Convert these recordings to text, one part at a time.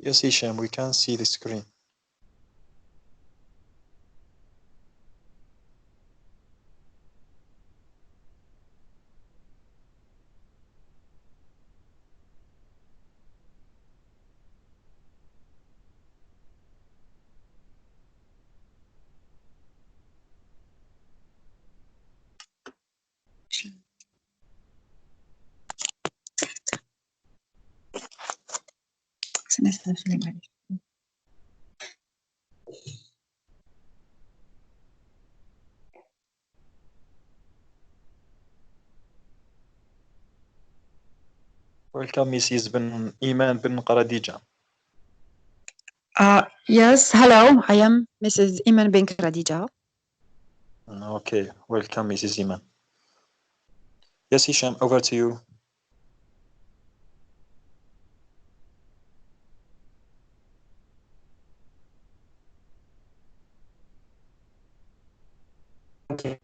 Yes, Hicham, we can see the screen. Welcome, Mrs. Iman bin Khadija. Yes, hello, I am Mrs. Iman bin Khadija. Okay, welcome, Mrs. Iman. Yes, Hicham, over to you. Okay.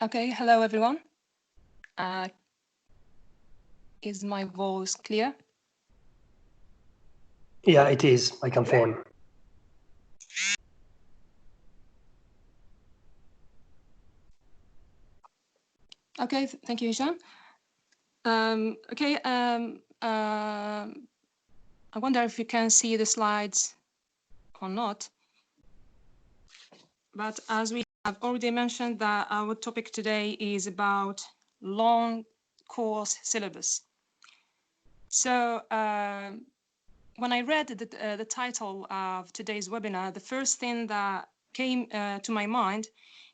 Okay, hello everyone. Is my voice clear? Yeah, it is. I confirm. Okay, thank you, Hicham. I wonder if you can see the slides or not. But as we have already mentioned, that our topic today is about long course syllabus. So when I read the title of today's webinar, the first thing that came to my mind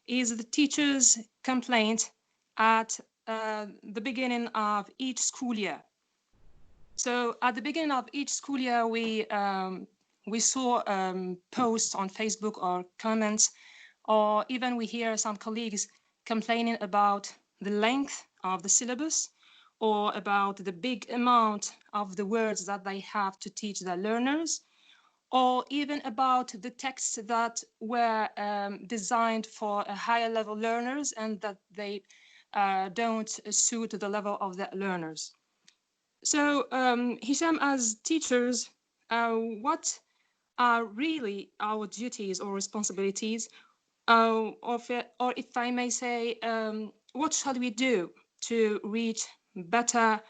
is the teacher's complaint at the beginning of each school year. So at the beginning of each school year, we saw posts on Facebook or comments, or even we hear some colleagues complaining about the length of the syllabus or about the big amount of the words that they have to teach their learners, or even about the texts that were designed for a higher level learners and that they don't suit the level of the learners. So Hicham, as teachers, what are really our duties or responsibilities, or if I may say, what shall we do to reach better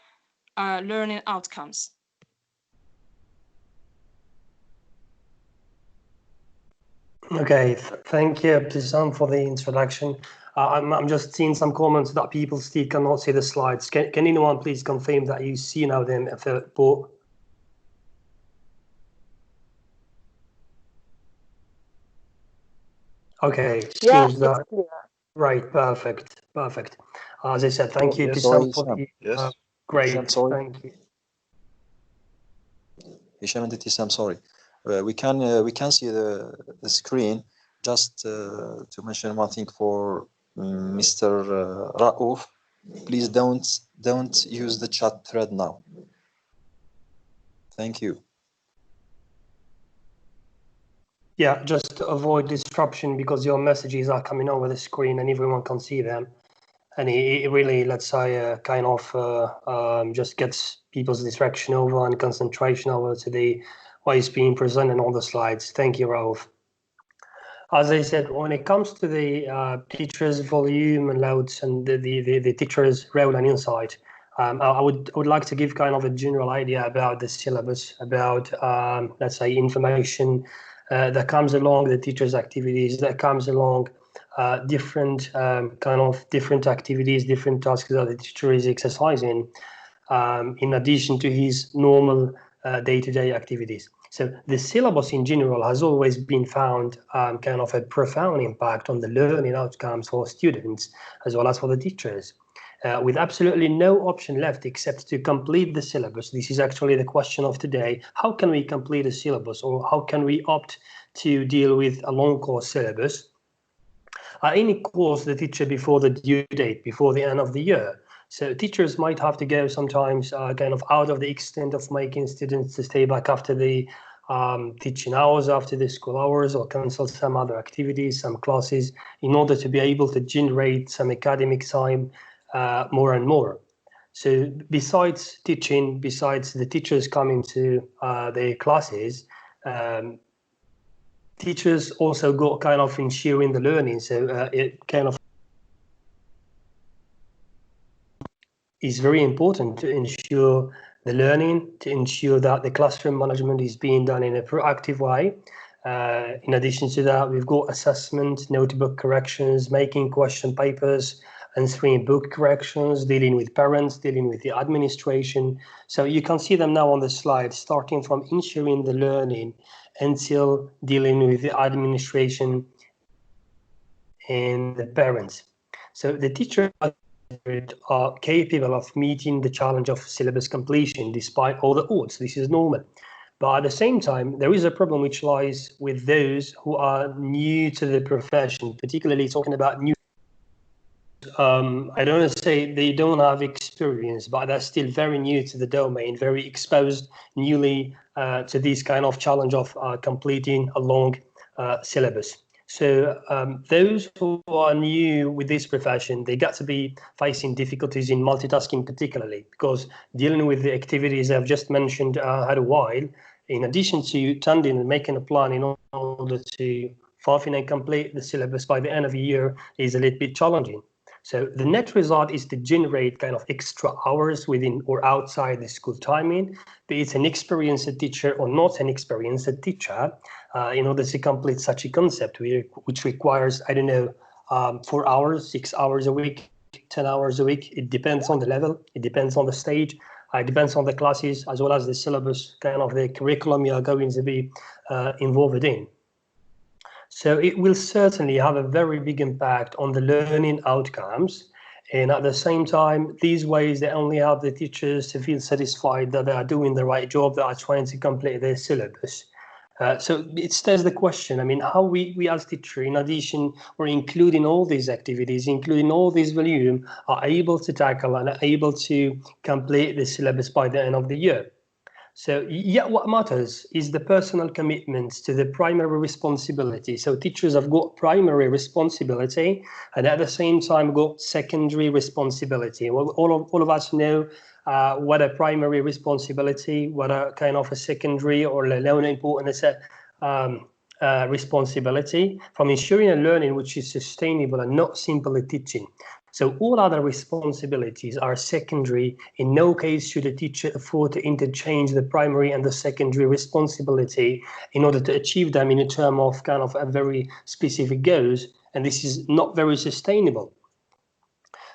learning outcomes? Okay, thank you, Hicham, for the introduction. I'm just seeing some comments that people still cannot see the slides. Can anyone please confirm that you see now them at the board? Okay, seems that right. Perfect. As I said, thank you, Hicham, for the great. Hicham, sorry. Thank you. Hicham and Hicham, sorry. We can see the screen. Just to mention one thing for Mr. Raouf, please don't use the chat thread now. Thank you. Yeah, just to avoid disruption because your messages are coming over the screen and everyone can see them. And it really, let's say, kind of just gets people's distraction over and concentration over to the what is being presented on the slides. Thank you, Raouf. As I said, when it comes to the teacher's volume and loads and the teacher's role and insight, I would like to give kind of a general idea about the syllabus, about let's say information that comes along the teacher's activities, that comes along different different activities, different tasks that the teacher is exercising, in addition to his normal day-to-day activities. So the syllabus in general has always been found kind of a profound impact on the learning outcomes for students as well as for the teachers. With absolutely no option left except to complete the syllabus. This is actually the question of today. How can we complete a syllabus, or how can we opt to deal with a long course syllabus? Any course the teacher before the due date, before the end of the year. So teachers might have to go sometimes kind of out of the extent of making students to stay back after the teaching hours, after the school hours, or cancel some other activities, some classes, in order to be able to generate some academic time more and more. So besides teaching, besides the teachers coming to their classes, teachers also got kind of ensuring the learning. So it kind of is very important to ensure the learning, to ensure that the classroom management is being done in a proactive way. In addition to that, we've got assessment, notebook corrections, making question papers, answering book corrections, dealing with parents, dealing with the administration. So you can see them now on the slide, starting from ensuring the learning until dealing with the administration and the parents. So the teacher are capable of meeting the challenge of syllabus completion despite all the odds. This is normal. But at the same time, there is a problem which lies with those who are new to the profession, particularly talking about new. I don't want to say they don't have experience, but they're still very new to the domain, very exposed newly to this kind of challenge of completing a long syllabus. So those who are new with this profession, they got to be facing difficulties in multitasking particularly, because dealing with the activities I've just mentioned had a while, in addition to tending and making a plan in order to fulfill and complete the syllabus by the end of the year is a little bit challenging. So the net result is to generate kind of extra hours within or outside the school timing, be it an experienced teacher or not an experienced teacher, in order to complete such a concept, which requires, I don't know, 4 hours, 6 hours a week, 10 hours a week. It depends on the level, it depends on the stage, it depends on the classes, as well as the syllabus, kind of the curriculum you are going to be involved in. So it will certainly have a very big impact on the learning outcomes. And at the same time, these ways, they only help the teachers to feel satisfied that they are doing the right job, that are trying to complete their syllabus. So it stays the question, I mean, how we as teachers, in addition, or including all these activities, including all this volume, are able to tackle and are able to complete the syllabus by the end of the year. So yeah, what matters is the personal commitment to the primary responsibility. So teachers have got primary responsibility and at the same time got secondary responsibility. Well, all of us know what a primary responsibility, what a kind of a secondary or a low importance responsibility from ensuring a learning which is sustainable and not simply teaching. So all other responsibilities are secondary. In no case should a teacher afford to interchange the primary and the secondary responsibility in order to achieve them in a term of kind of a very specific goals. And this is not very sustainable.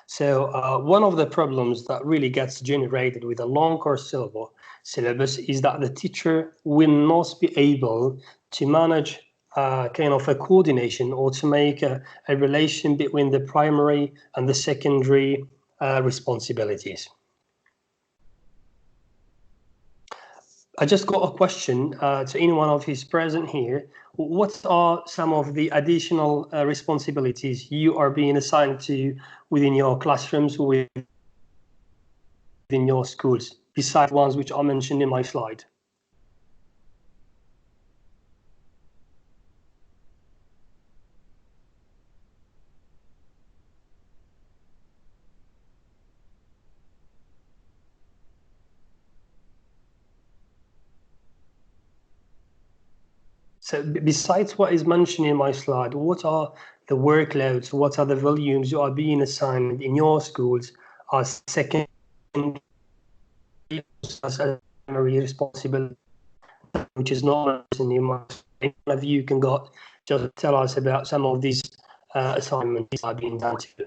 So one of the problems that really gets generated with a long course syllabus is that the teacher will not be able to manage kind of a coordination or to make a relation between the primary and the secondary responsibilities. I just got a question to anyone of you present here. What are some of the additional responsibilities you are being assigned to within your classrooms, within your schools, besides ones which are mentioned in my slide? So besides what is mentioned in my slide, what are the workloads, what are the volumes you are being assigned in your schools as secondary as primary responsibility, which is not in the one of you can just tell us about some of these assignments that are being done to you.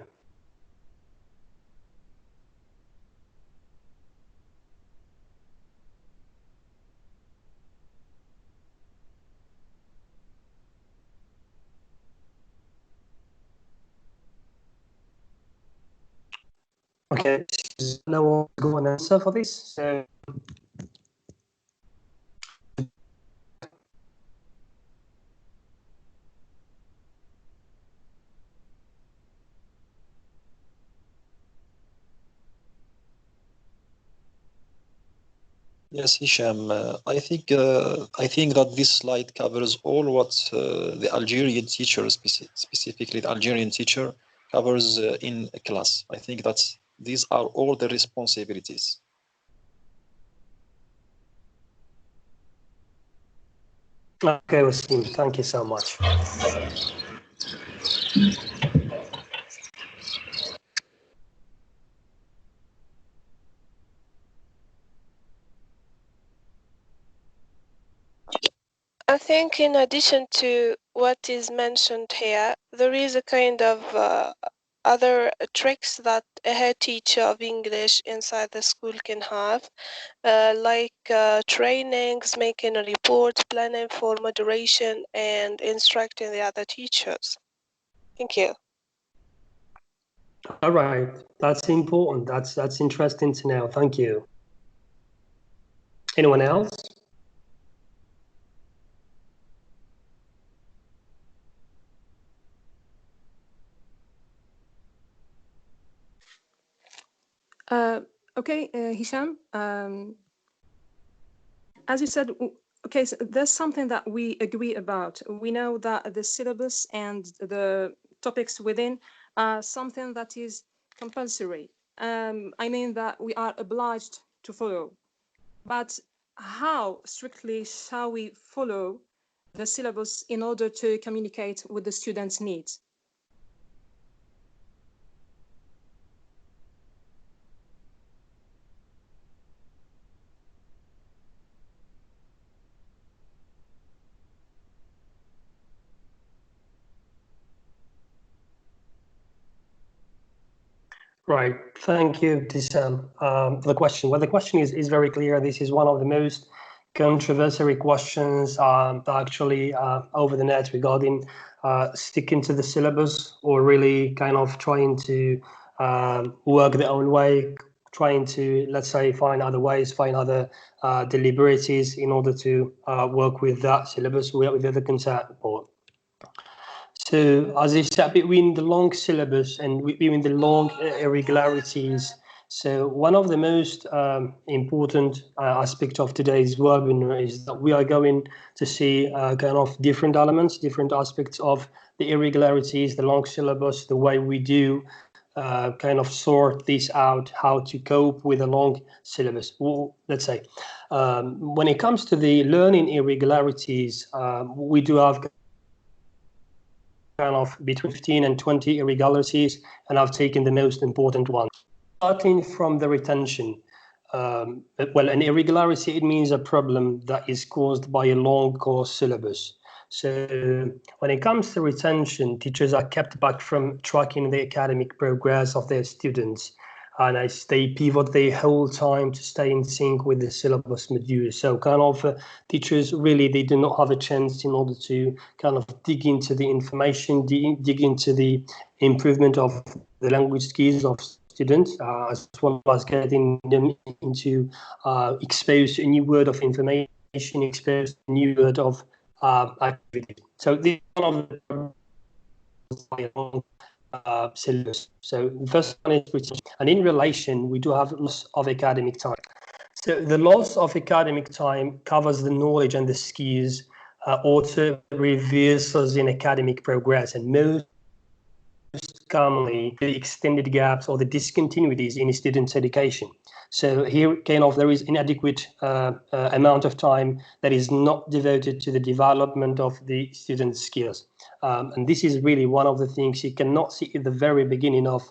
Okay, no one got an answer for this. So Yes, Hisham, I think that this slide covers all what the Algerian teacher, specifically the Algerian teacher, covers in a class. I think that these are all the responsibilities. okay, Wasim, thank you so much. I think in addition to what is mentioned here, there is a kind of other tricks that a head teacher of English inside the school can have, like trainings, making a report, planning for moderation, and instructing the other teachers. Thank you. All right, that's important. That's interesting to know. Thank you. Anyone else? Okay, Hicham, as you said, okay, so there's something that we agree about. We know that the syllabus and the topics within are something that is compulsory. I mean that we are obliged to follow. But how strictly shall we follow the syllabus in order to communicate with the students' needs? Right, thank you, Dissam, for the question. Well, the question is very clear. This is one of the most controversial questions actually over the net regarding sticking to the syllabus or really kind of trying to work their own way, trying to, let's say, find other ways, find other deliberaties in order to work with that syllabus, with the concerned board. So, as I said, between the long syllabus and between the long irregularities, so one of the most important aspects of today's webinar is that we are going to see kind of different elements, different aspects of the irregularities, the long syllabus, the way we do kind of sort this out, how to cope with a long syllabus. Well, let's say, when it comes to the learning irregularities, we do have kind of between 15 and 20 irregularities, and I've taken the most important one. Starting from the retention. Well, an irregularity, it means a problem that is caused by a long course syllabus. So when it comes to retention, teachers are kept back from tracking the academic progress of their students, and they pivot the whole time to stay in sync with the syllabus module. So kind of teachers really, they do not have a chance in order to kind of dig into the information, dig into the improvement of the language skills of students, as well as getting them into expose a new word of information, expose a new word of activity. So this is one of the syllabus. So the first one is retention. And in relation, we do have loss of academic time. So the loss of academic time covers the knowledge and the skills, also reverses in academic progress, and most commonly the extended gaps or the discontinuities in students' education. So here kind of there is inadequate amount of time that is not devoted to the development of the students' skills. And this is really one of the things you cannot see at the very beginning of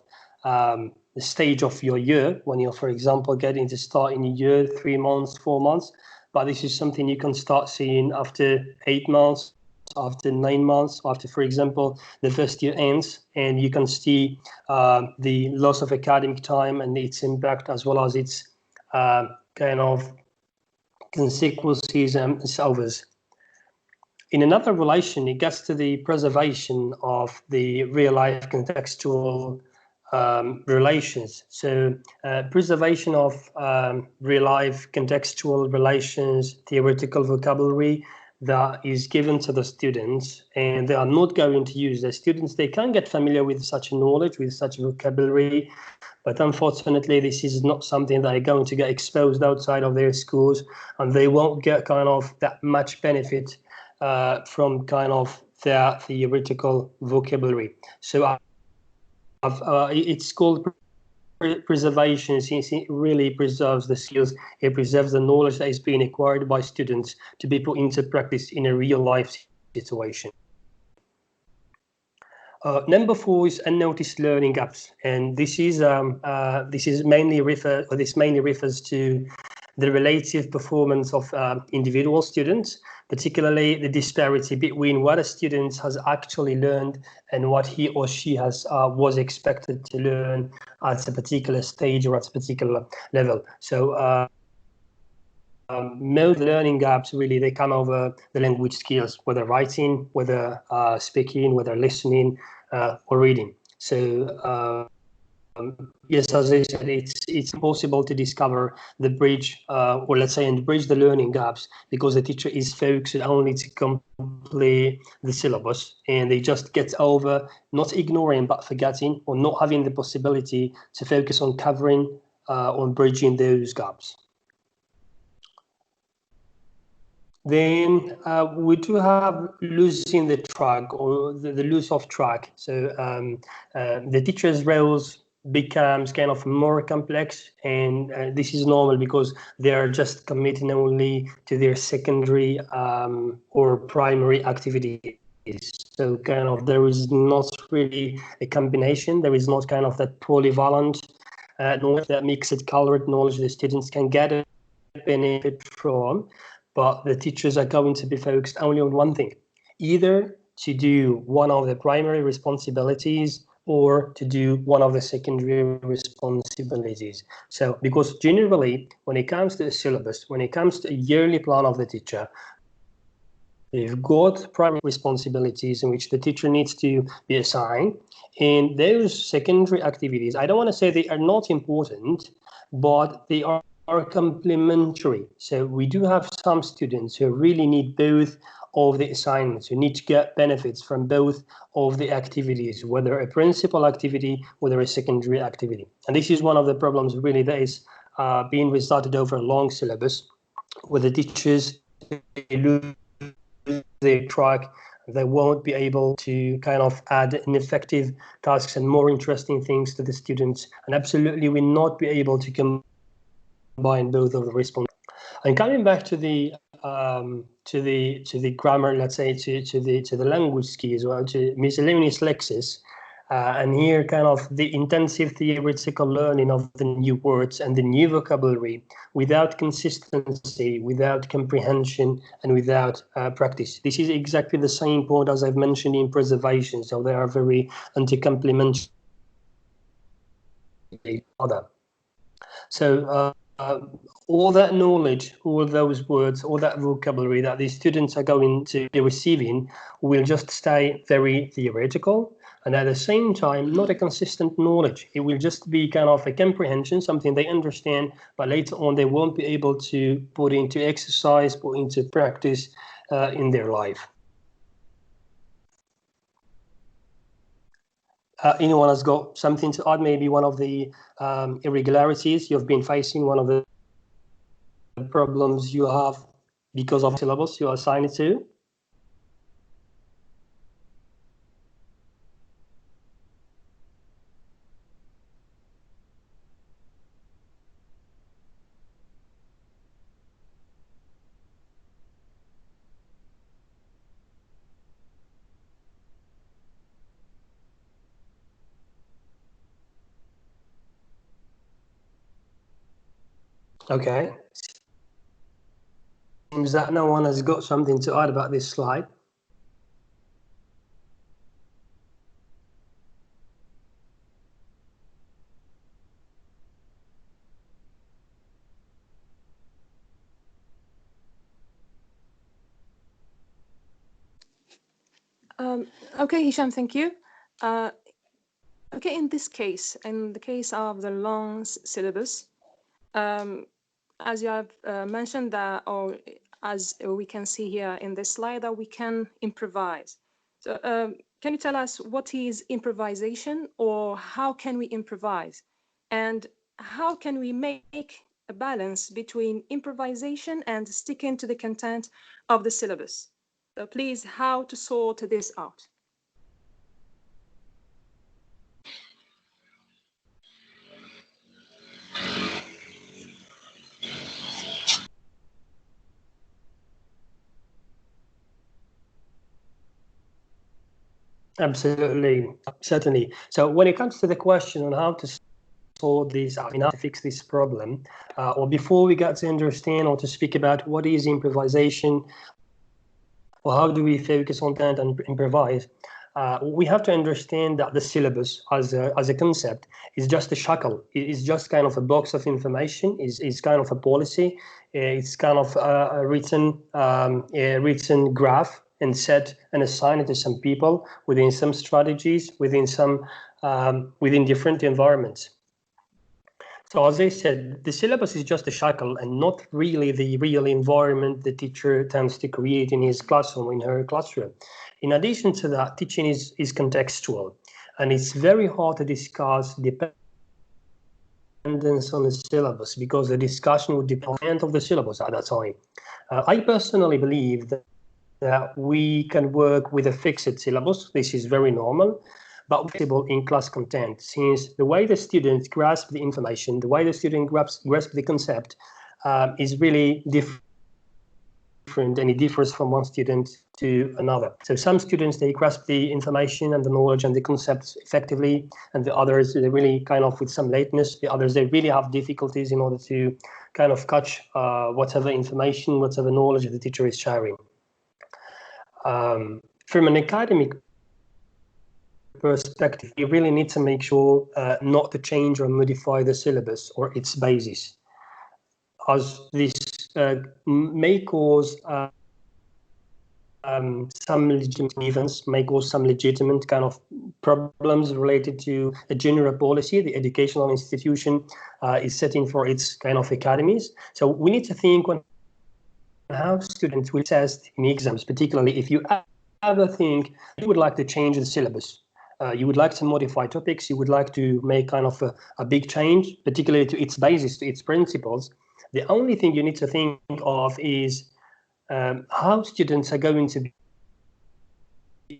the stage of your year, when you're, for example, getting to start in a year, 3 months, 4 months. But this is something you can start seeing after 8 months, after 9 months, after, for example, the first year ends, and you can see the loss of academic time and its impact, as well as its kind of consequences and solvers. In another relation, it gets to the preservation of the real-life contextual relations. So preservation of real-life contextual relations, theoretical vocabulary that is given to the students, and they are not going to use. The students, they can get familiar with such knowledge, with such vocabulary, but unfortunately, this is not something that are going to get exposed outside of their schools, and they won't get kind of that much benefit from kind of their theoretical vocabulary. So it's called preservation, since it really preserves the skills. It preserves the knowledge that is being acquired by students to be put into practice in a real life situation. Number 4 is unnoticed learning gaps, and this mainly refers to the relative performance of individual students, particularly the disparity between what a student has actually learned and what he or she was expected to learn at a particular stage or at a particular level. So most learning gaps, really, they come over the language skills, whether writing, whether speaking, whether listening, or reading. So yes, as I said, it's impossible to discover the bridge, or let's say, and bridge the learning gaps, because the teacher is focused only to complete the syllabus, and they just get over not ignoring but forgetting, or not having the possibility to focus on covering, on bridging those gaps. Then we do have losing the track, or the lose of track. So the teacher's roles becomes kind of more complex, and this is normal because they are just committing only to their secondary or primary activities. So kind of there is not really a combination. There is not kind of that polyvalent knowledge, that mixed colored knowledge the students can get a benefit from. But the teachers are going to be focused only on one thing, either to do one of the primary responsibilities or to do one of the secondary responsibilities. So because generally, when it comes to a syllabus, when it comes to a yearly plan of the teacher, they've got primary responsibilities in which the teacher needs to be assigned, and those secondary activities, I don't want to say they are not important, but they are complementary. So we do have some students who really need both of the assignments, who need to get benefits from both of the activities, whether a principal activity, whether a secondary activity. And this is one of the problems really that is being resulted over a long syllabus, where the teachers lose their track. They won't be able to kind of add ineffective tasks and more interesting things to the students, and absolutely will not be able to combine both of the response. And coming back to the grammar, let's say to the language skills, or to miscellaneous lexis, and here kind of the intensive theoretical learning of the new words and the new vocabulary without consistency, without comprehension, and without practice. This is exactly the same point as I've mentioned in preservation. So they are very anti-complementary. So all that knowledge, all those words, all that vocabulary that the students are going to be receiving will just stay very theoretical, and at the same time, not a consistent knowledge. It will just be kind of a comprehension, something they understand, but later on they won't be able to put into exercise, put into practice in their life. Anyone has got something to add? Maybe one of the irregularities you've been facing, one of the problems you have because of syllabus you are assigned to? Okay. Seems that no one has got something to add about this slide. Okay, Hicham, thank you. Okay, in this case, in the case of the long syllabus, as you have mentioned that, or as we can see here in this slide, that we can improvise. So can you tell us what is improvisation, or how can we improvise? And how can we make a balance between improvisation and sticking to the content of the syllabus? So please, how to sort this out? Absolutely, certainly. So when it comes to the question on how to sort this out, how to fix this problem, or before we get to understand or to speak about what is improvisation, or how do we focus on that and improvise, we have to understand that the syllabus as a concept is just a shackle. It's just kind of a box of information. It's kind of a policy. It's kind of a written graph and set and assign it to some people within some strategies, within different environments. So as I said, the syllabus is just a shackle and not really the real environment the teacher tends to create in his classroom, in her classroom. In addition to that, teaching is contextual, and it's very hard to discuss dependence on the syllabus because the discussion would depend on the syllabus at that time. I personally believe that we can work with a fixed syllabus. This is very normal, but flexible in class content, since the way the students grasp the information, the way the student grasp the concept is really different, and it differs from one student to another. So some students, they grasp the information and the knowledge and the concepts effectively, and the others, they really kind of with some lateness. The others, they really have difficulties in order to kind of catch whatever information, whatever knowledge the teacher is sharing. From an academic perspective, you really need to make sure not to change or modify the syllabus or its basis, as this may cause some legitimate events, may cause some legitimate kind of problems related to a general policy the educational institution is setting for its kind of academies. So we need to think on how students will test in exams, particularly if you ever think you would like to change the syllabus. You would like to modify topics, you would like to make kind of a big change, particularly to its basis, to its principles. The only thing you need to think of is how students are going to be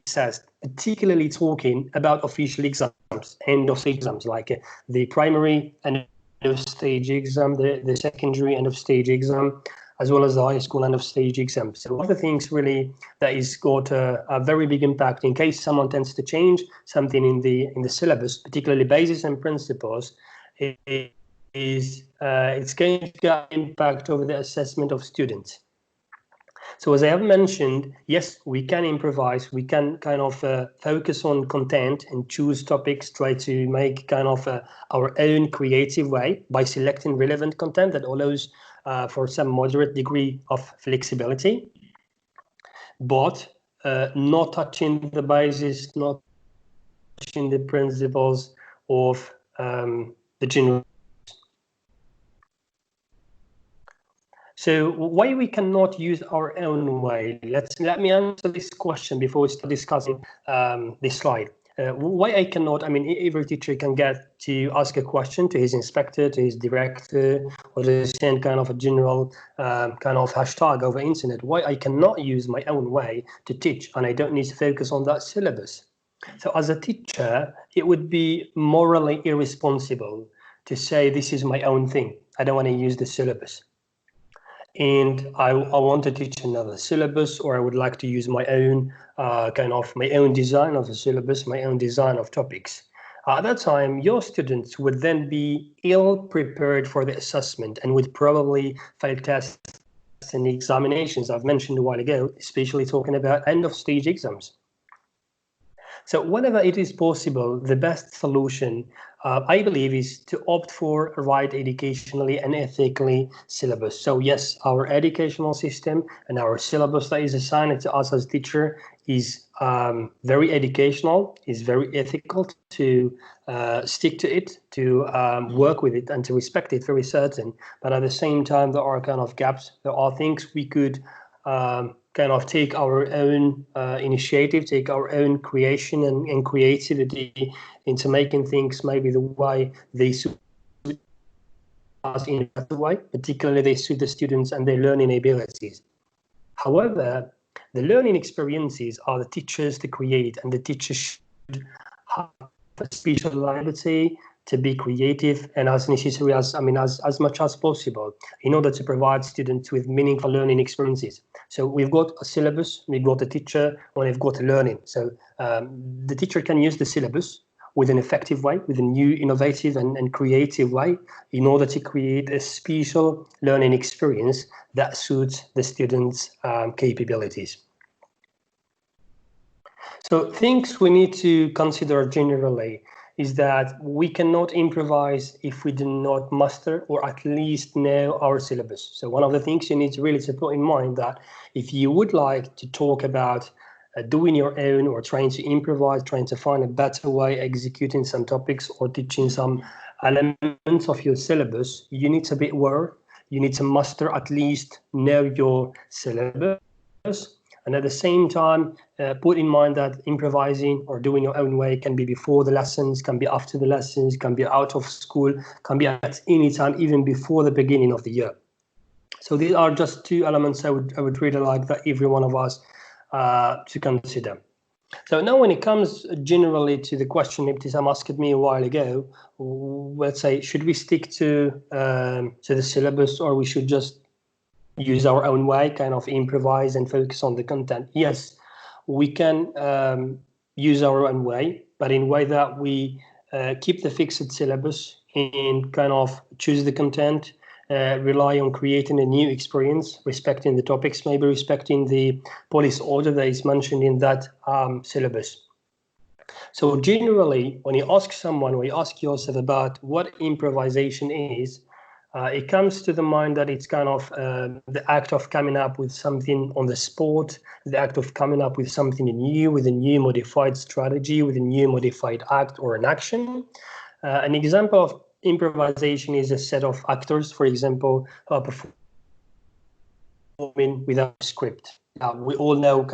assessed, particularly talking about official exams, end of stage exams, like the primary end of stage exam, the secondary end of stage exam, as well as the high school end of stage exam. So other things really that is got a very big impact in case someone tends to change something in the syllabus, particularly basis and principles, it's going to get impact over the assessment of students. So as I have mentioned, yes, we can improvise, we can kind of focus on content and choose topics, try to make kind of our own creative way by selecting relevant content that allows for some moderate degree of flexibility, but not touching the basis, not touching the principles of the general. So why we cannot use our own way? Let me answer this question before we start discussing this slide. Why I cannot, I mean, every teacher can get to ask a question to his inspector, to his director, or to send kind of a general kind of hashtag over internet. Why I cannot use my own way to teach and I don't need to focus on that syllabus? So as a teacher, it would be morally irresponsible to say this is my own thing. I don't want to use the syllabus. And I want to teach another syllabus, or I would like to use my own kind of my own design of the syllabus, my own design of topics. At that time, your students would then be ill prepared for the assessment and would probably fail tests and examinations I've mentioned a while ago, especially talking about end of stage exams. So whenever it is possible, the best solution, I believe, is to opt for a right educationally and ethically syllabus. So yes, our educational system and our syllabus that is assigned to us as teacher is very educational, is very ethical, to stick to it, to work with it and to respect it, very certain. But at the same time, there are kind of gaps. There are things we could kind of take our own initiative, take our own creation and creativity into making things maybe the way they suit us in a better way, particularly they suit the students and their learning abilities. However, the learning experiences are the teachers to create, and the teachers should have a special liberty to be creative and as necessary as much as possible in order to provide students with meaningful learning experiences. So we've got a syllabus, we've got a teacher, and we've got a learning. So the teacher can use the syllabus with an effective way, with a new, innovative and creative way in order to create a special learning experience that suits the students' capabilities. So things we need to consider generally is that we cannot improvise if we do not master or at least know our syllabus. So one of the things you need to really put in mind that if you would like to talk about doing your own or trying to improvise, trying to find a better way, executing some topics or teaching some elements of your syllabus, you need to be aware, you need to master, at least know your syllabus. And at the same time, put in mind that improvising or doing your own way can be before the lessons, can be after the lessons, can be out of school, can be at any time, even before the beginning of the year. So these are just two elements I would really like that every one of us to consider. So now when it comes generally to the question Ibtisam asked me a while ago, let's say, should we stick to the syllabus, or we should just use our own way, kind of improvise and focus on the content? Yes, we can use our own way, but in a way that we keep the fixed syllabus and kind of choose the content, rely on creating a new experience, respecting the topics, maybe respecting the policy order that is mentioned in that syllabus. So generally, when you ask someone, or you ask yourself about what improvisation is, it comes to the mind that it's kind of the act of coming up with something on the spot, the act of coming up with something new, with a new modified strategy, with a new modified act or an action. An example of improvisation is a set of actors, for example, performing without a script. We all know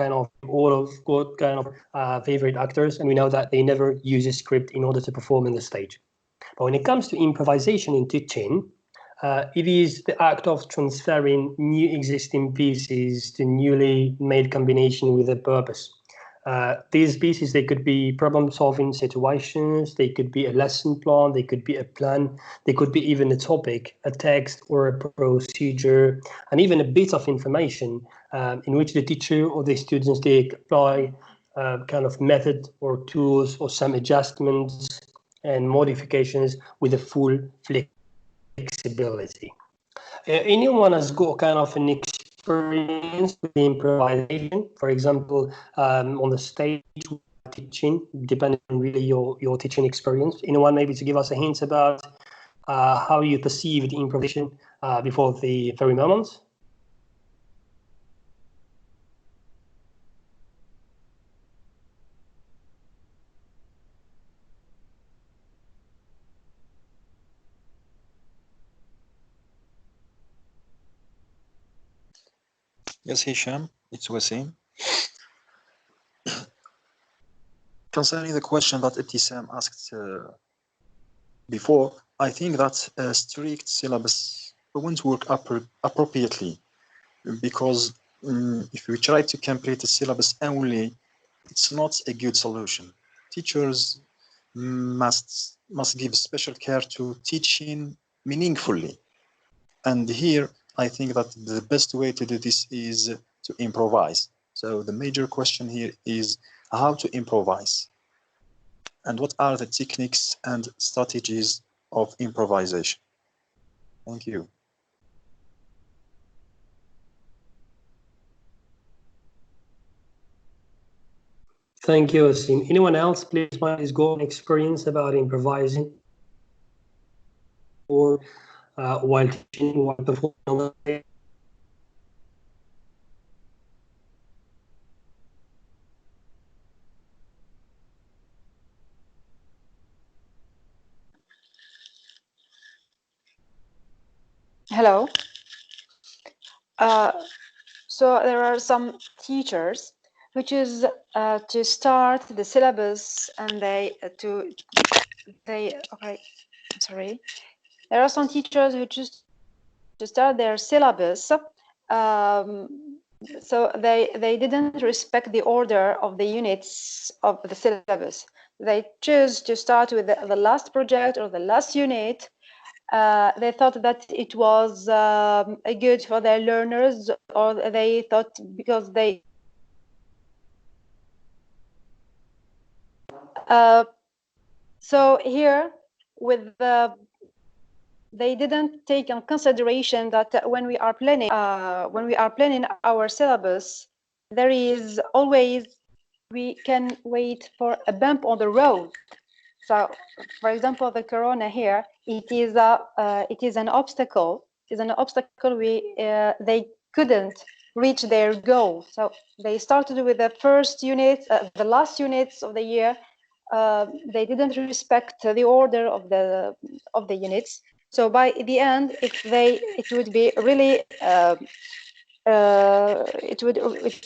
favorite actors, and we know that they never use a script in order to perform on the stage. But when it comes to improvisation in teaching, it is the act of transferring new existing pieces to newly made combination with a purpose. These pieces, they could be problem-solving situations, they could be a lesson plan, they could be a plan, they could be even a topic, a text or a procedure, and even a bit of information in which the teacher or the students, they apply kind of method or tools or some adjustments and modifications with a full flexibility. Anyone has got kind of an experience with improvisation, for example, on the stage teaching, depending on really your teaching experience. Anyone maybe to give us a hint about how you perceived improvisation before the very moment? Yes, Hicham, it's Wasim. Concerning the question that Ibtisam asked before, I think that a strict syllabus won't work appropriately, because if we try to complete a syllabus only, it's not a good solution. Teachers must give special care to teaching meaningfully. And here, I think that the best way to do this is to improvise. So the major question here is how to improvise. and what are the techniques and strategies of improvisation? Thank you. Thank you, Asim. Anyone else, please, might is got experience about improvising or while teaching, while performing on the stage? Hello. So there are some teachers who choose to start the syllabus, and okay, I'm sorry. There are some teachers who choose to start their syllabus. So they didn't respect the order of the units of the syllabus. They choose to start with the last project or the last unit. They thought that it was good for their learners, or they thought because they so here with they didn't take in consideration that when we are planning our syllabus, there is always, we can wait for a bump on the road. So, for example, the corona here, it is an obstacle. It is an obstacle. They couldn't reach their goal. So they started with the first unit, the last units of the year. They didn't respect the order of the units. So by the end, it would be really it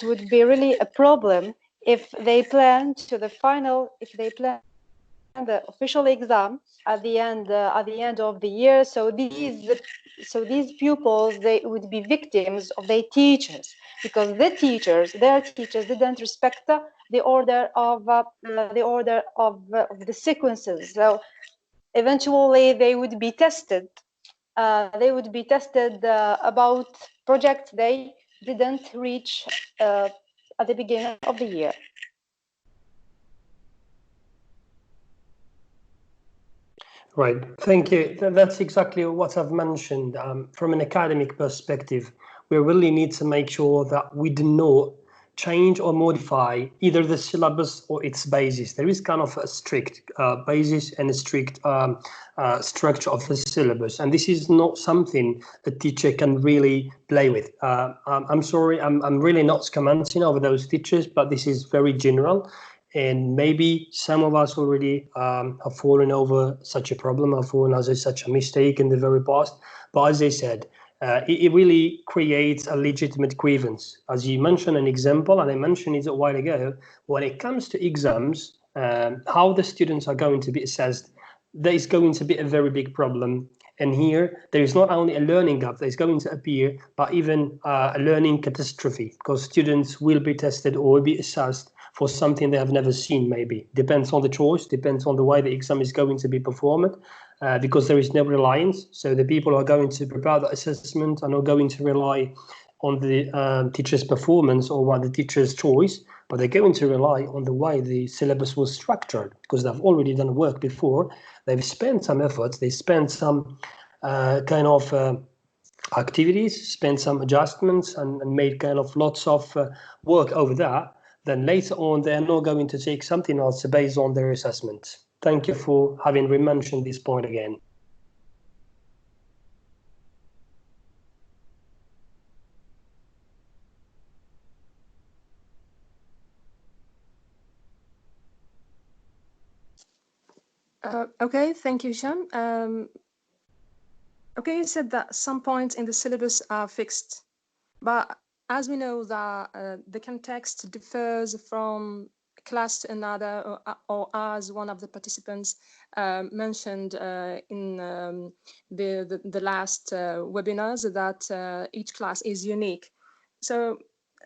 would be really a problem if they plan to the final, if they plan the official exam at the end of the year. So these pupils, they would be victims of their teachers, because their teachers didn't respect the order of the sequences. So eventually they would be tested. About projects they didn't reach at the beginning of the year. Right, thank you. That's exactly what I've mentioned. From an academic perspective, we really need to make sure that we do not change or modify either the syllabus or its basis. There is kind of a strict basis and a strict structure of the syllabus, and this is not something a teacher can really play with. I'm sorry, I'm really not commenting over those teachers, but this is very general. And maybe some of us already have fallen over such a problem, have fallen over such a mistake in the very past. But as I said, it really creates a legitimate grievance. As you mentioned an example, and I mentioned it a while ago, when it comes to exams, how the students are going to be assessed, there is going to be a very big problem. And here, there is not only a learning gap that is going to appear, but even a learning catastrophe, because students will be tested or will be assessed for something they have never seen, maybe. Depends on the choice, depends on the way the exam is going to be performed, because there is no reliance. So the people who are going to prepare the assessment are not going to rely on the teacher's performance or what the teacher's choice, but they're going to rely on the way the syllabus was structured, because they've already done work before. They've spent some efforts, they spent some kind of activities, spent some adjustments, and made kind of lots of work over that. Then later on, they're not going to take something else based on their assessment. Thank you for having mentioned this point again. Okay, thank you, Hicham. Okay, you said that some points in the syllabus are fixed, but as we know that the context differs from class to another, or as one of the participants mentioned in the last webinars, that each class is unique. So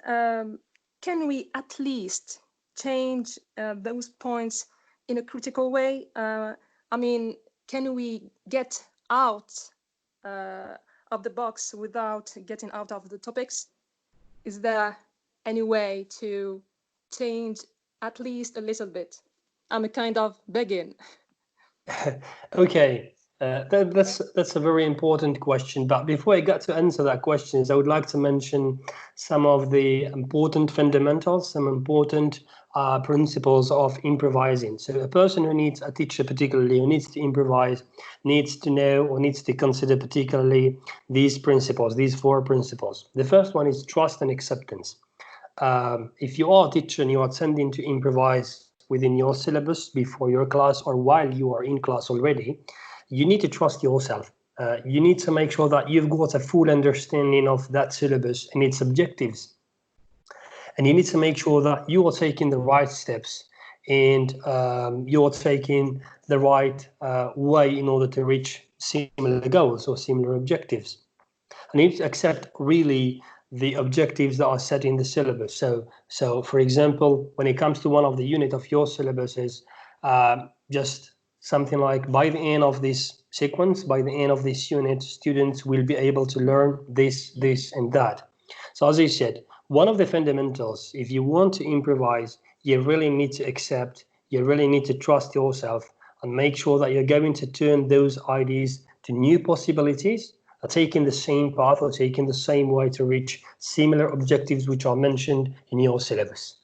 can we at least change those points in a critical way? I mean, can we get out of the box without getting out of the topics? Is there any way to change at least a little bit? I'm a kind of begging. Okay, that's a very important question. But before I get to answer that question, I would like to mention some of the important fundamentals, some important principles of improvising. So a person who needs, a teacher particularly, who needs to improvise, needs to know or needs to consider particularly these principles, these 4 principles. The first one is trust and acceptance. If you are a teacher and you are tending to improvise within your syllabus before your class or while you are in class already, you need to trust yourself. You need to make sure that you've got a full understanding of that syllabus and its objectives. And you need to make sure that you are taking the right steps and you're taking the right way in order to reach similar goals or similar objectives. And you need to accept really the objectives that are set in the syllabus. So for example, when it comes to one of the unit of your syllabuses, just something like by the end of this sequence, by the end of this unit, students will be able to learn this, this, and that. So as I said, one of the fundamentals, if you want to improvise, you really need to accept, you really need to trust yourself and make sure that you're going to turn those ideas to new possibilities, taking the same path or taking the same way to reach similar objectives which are mentioned in your syllabus.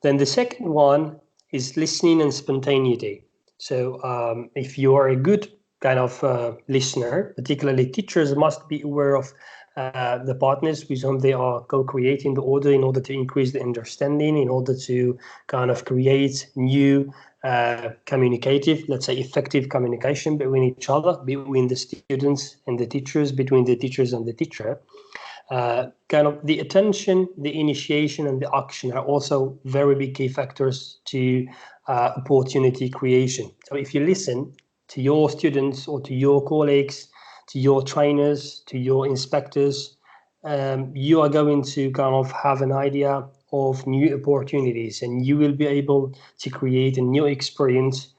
Then the second one is listening and spontaneity. So if you are a good kind of listener, particularly teachers must be aware of the partners with whom they are co-creating the order in order to increase the understanding, in order to kind of create new communicative, let's say effective communication between each other, between the students and the teachers, between the teachers and the teacher. Kind of the attention, the initiation, and the action are also very big key factors to opportunity creation. So if you listen to your students or to your colleagues, to your trainers, to your inspectors, you are going to kind of have an idea of new opportunities, and you will be able to create a new experience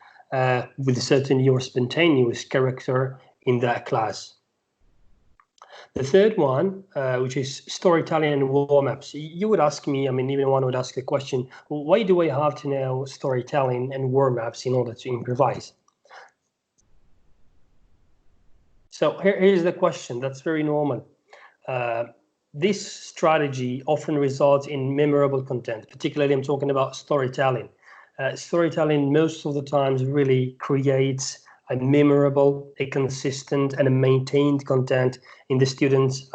with certainly your spontaneous character in that class. The third one, which is storytelling and warm-ups. You would ask me, I mean, even one would ask the question, why do I have to know storytelling and warm-ups in order to improvise? So here's the question, that's very normal. This strategy often results in memorable content, particularly I'm talking about storytelling. Storytelling most of the times really creates a memorable, a consistent, and a maintained content in the students'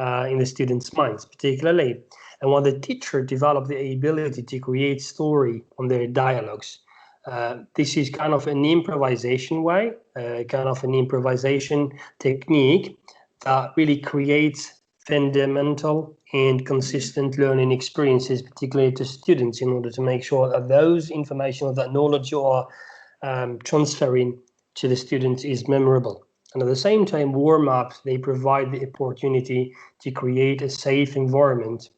minds, particularly. And when the teacher develops the ability to create story on their dialogues, this is kind of an improvisation way, kind of an improvisation technique that really creates fundamental and consistent learning experiences, particularly to students, in order to make sure that those information or that knowledge you are transferring to the students is memorable. And at the same time, warm-ups, they provide the opportunity to create a safe environment.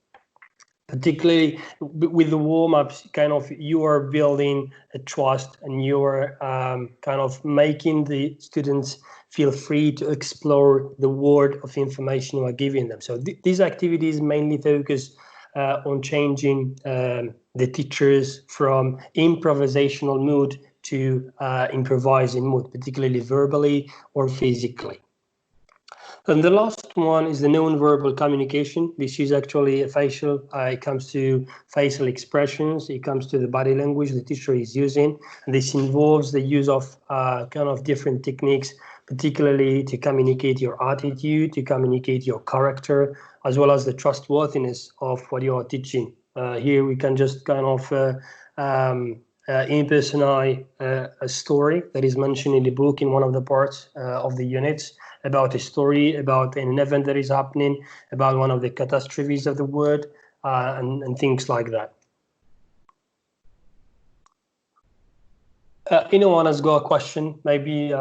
Particularly with the warm-ups, kind of you are building a trust and you're kind of making the students feel free to explore the world of information you are giving them. So these activities mainly focus on changing the teachers from improvisational mood to improvising mood, particularly verbally or physically. And the last one is the non-verbal communication. This is actually a facial, it comes to facial expressions, it comes to the body language the teacher is using. And this involves the use of kind of different techniques, particularly to communicate your attitude, to communicate your character, as well as the trustworthiness of what you are teaching. Here we can just kind of impersonate a story that is mentioned in the book in one of the parts of the units, about a story, about an event that is happening, about one of the catastrophes of the world, and things like that. Anyone has got a question? Maybe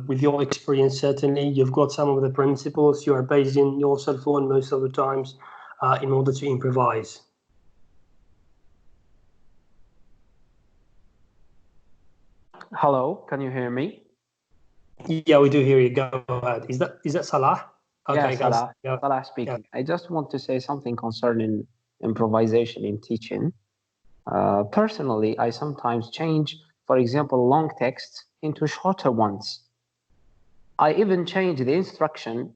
with your experience, certainly, you've got some of the principles you are basing yourself on most of the times in order to improvise. Hello, can you hear me? Yeah, we do hear you. Go ahead. Is that Salah? Okay, Yeah, Salah. yeah. Salah speaking. Yeah. I just want to say something concerning improvisation in teaching. Personally, I sometimes change, for example, long texts into shorter ones. I even change the instruction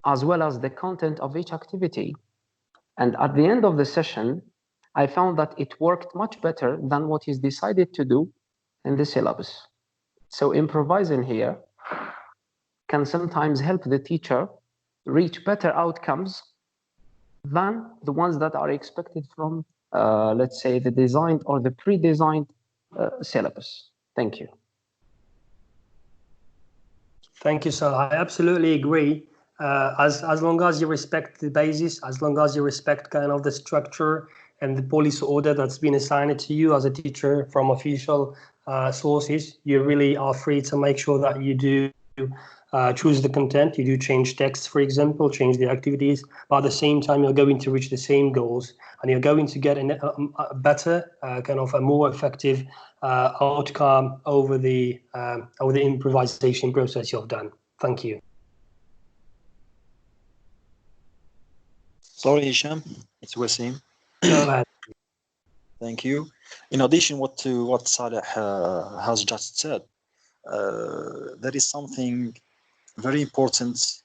as well as the content of each activity. And at the end of the session, I found that it worked much better than what is decided to do in the syllabus. So improvising here can sometimes help the teacher reach better outcomes than the ones that are expected from, let's say, the designed or the pre-designed syllabus. Thank you. Thank you, sir. I absolutely agree. As long as you respect the basis, as long as you respect kind of the structure and the policy order that's been assigned to you as a teacher from official sources, you really are free to make sure that you do choose the content, you do change text, for example, change the activities, but at the same time, you're going to reach the same goals and you're going to get a better, kind of a more effective outcome over the improvisation process you've done. Thank you. Sorry, Hicham, it's Wasim. Go ahead. Thank you. In addition to what Saleh has just said, there is something very important,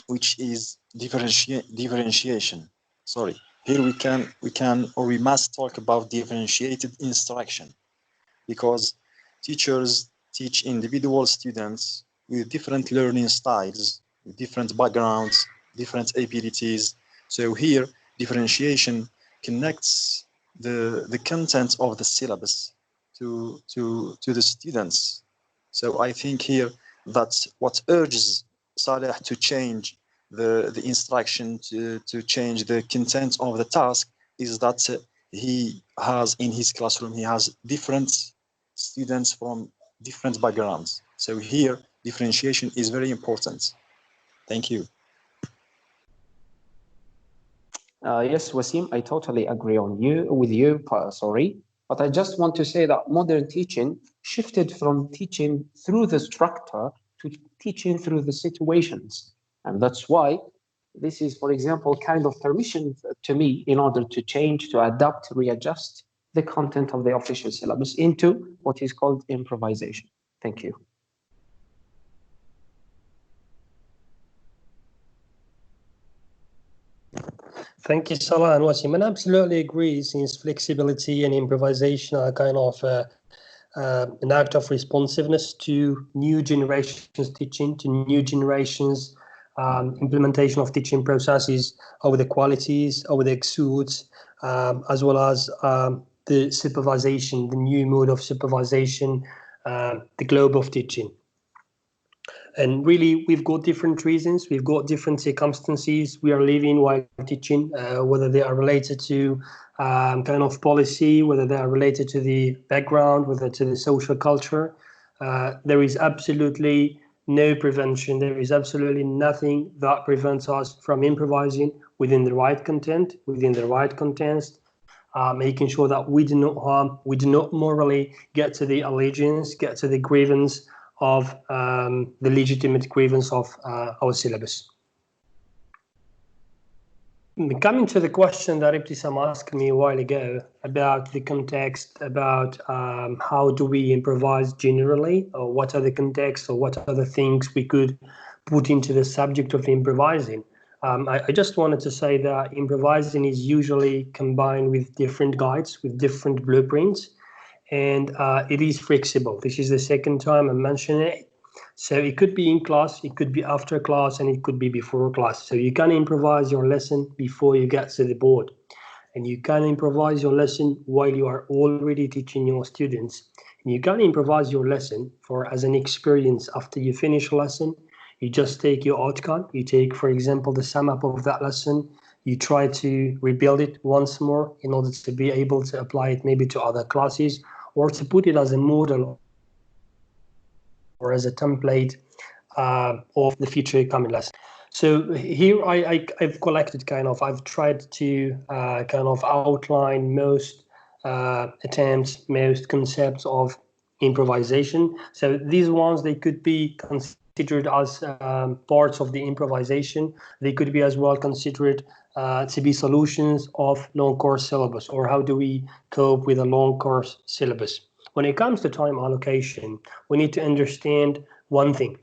which is differentiation. Sorry, here we can or we must talk about differentiated instruction, because teachers teach individual students with different learning styles, with different backgrounds, different abilities. So here, differentiation connects the content of the syllabus to the students. So I think here that's what urges Saleh to change the instruction, to change the content of the task, is that he has in his classroom, he has different students from different backgrounds. So here, differentiation is very important. Thank you. Yes, Wasim, I totally agree with you, sorry. But I just want to say that modern teaching shifted from teaching through the structure to teaching through the situations. And that's why this is, for example, kind of permission to me in order to change, to adapt, readjust the content of the official syllabus into what is called improvisation. Thank you. Thank you, Salah and Wasim. And I absolutely agree, since flexibility and improvisation are kind of an act of responsiveness to new generations teaching, to new generations implementation of teaching processes over the qualities, over the exudes, as well as the supervision, the new mode of supervision, the globe of teaching. And really, we've got different reasons, we've got different circumstances we are living while teaching, whether they are related to kind of policy, whether they are related to the background, whether to the social culture. There is absolutely no prevention. There is absolutely nothing that prevents us from improvising within the right content, within the right context, making sure that we do not harm, we do not morally get to the allegiance, get to the grievance of the legitimate grievance of our syllabus. Coming to the question that Ibtisam asked me a while ago about the context, about how do we improvise generally, or what are the contexts, or what are the things we could put into the subject of improvising. I just wanted to say that improvising is usually combined with different guides, with different blueprints, and it is flexible. This is the second time I'm mentioning it. So it could be in class, it could be after class, and it could be before class. So you can improvise your lesson before you get to the board. And you can improvise your lesson while you are already teaching your students. And you can improvise your lesson as an experience after you finish a lesson. You just take your outcome. You take, for example, the sum up of that lesson. You try to rebuild it once more in order to be able to apply it maybe to other classes, or to put it as a model or as a template of the future coming lesson. So here I've collected I've tried to kind of outline most attempts, most concepts of improvisation. So these ones, they could be considered as parts of the improvisation. They could be as well considered to be solutions of long course syllabus, or how do we cope with a long course syllabus? When it comes to time allocation, we need to understand one thing.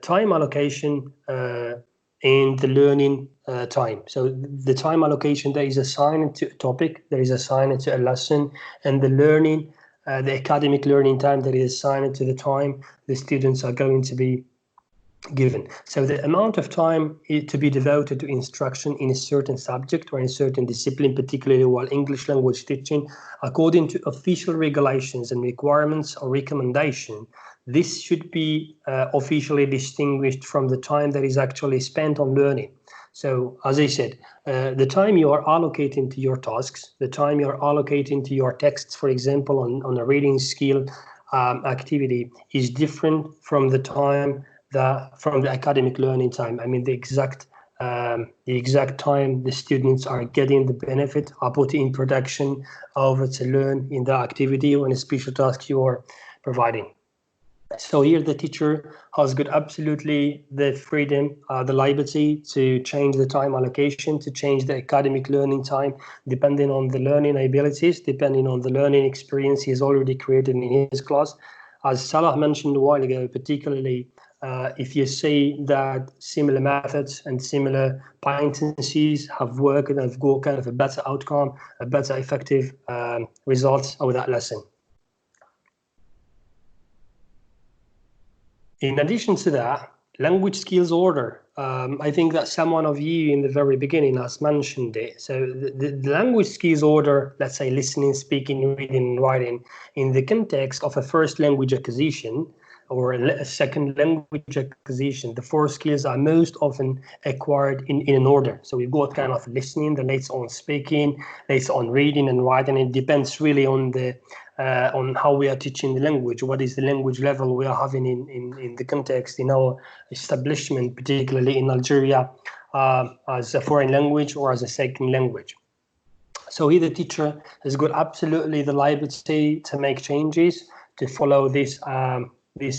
Time allocation and the learning time. So the time allocation that is assigned to a topic, that is assigned to a lesson, and the learning, the academic learning time that is assigned to the time the students are going to be given. So the amount of time to be devoted to instruction in a certain subject or in a certain discipline, particularly while English language teaching, according to official regulations and requirements or recommendation, this should be officially distinguished from the time that is actually spent on learning. So as I said, the time you are allocating to your tasks, the time you are allocating to your texts, for example, on a reading skill activity, is different from the time from the academic learning time. I mean, the exact time the students are getting the benefit, are put in production over to learn in the activity or in a special task you are providing. So here the teacher has got absolutely the freedom, the liberty to change the time allocation, to change the academic learning time, depending on the learning abilities, depending on the learning experience he's already created in his class. As Salah mentioned a while ago, particularly if you see that similar methods and similar tendencies have worked and have got kind of a better outcome, a better effective results of that lesson. In addition to that, language skills order. I think that someone of you in the very beginning has mentioned it. So the language skills order, let's say listening, speaking, reading, and writing, in the context of a first language acquisition or a second language acquisition, the four skills are most often acquired in an order. So we've got kind of listening, then later on speaking, later on reading and writing. It depends really on the on how we are teaching the language, what is the language level we are having in the context, in our establishment, particularly in Algeria, as a foreign language or as a second language. So here the teacher has got absolutely the liberty to make changes, to follow this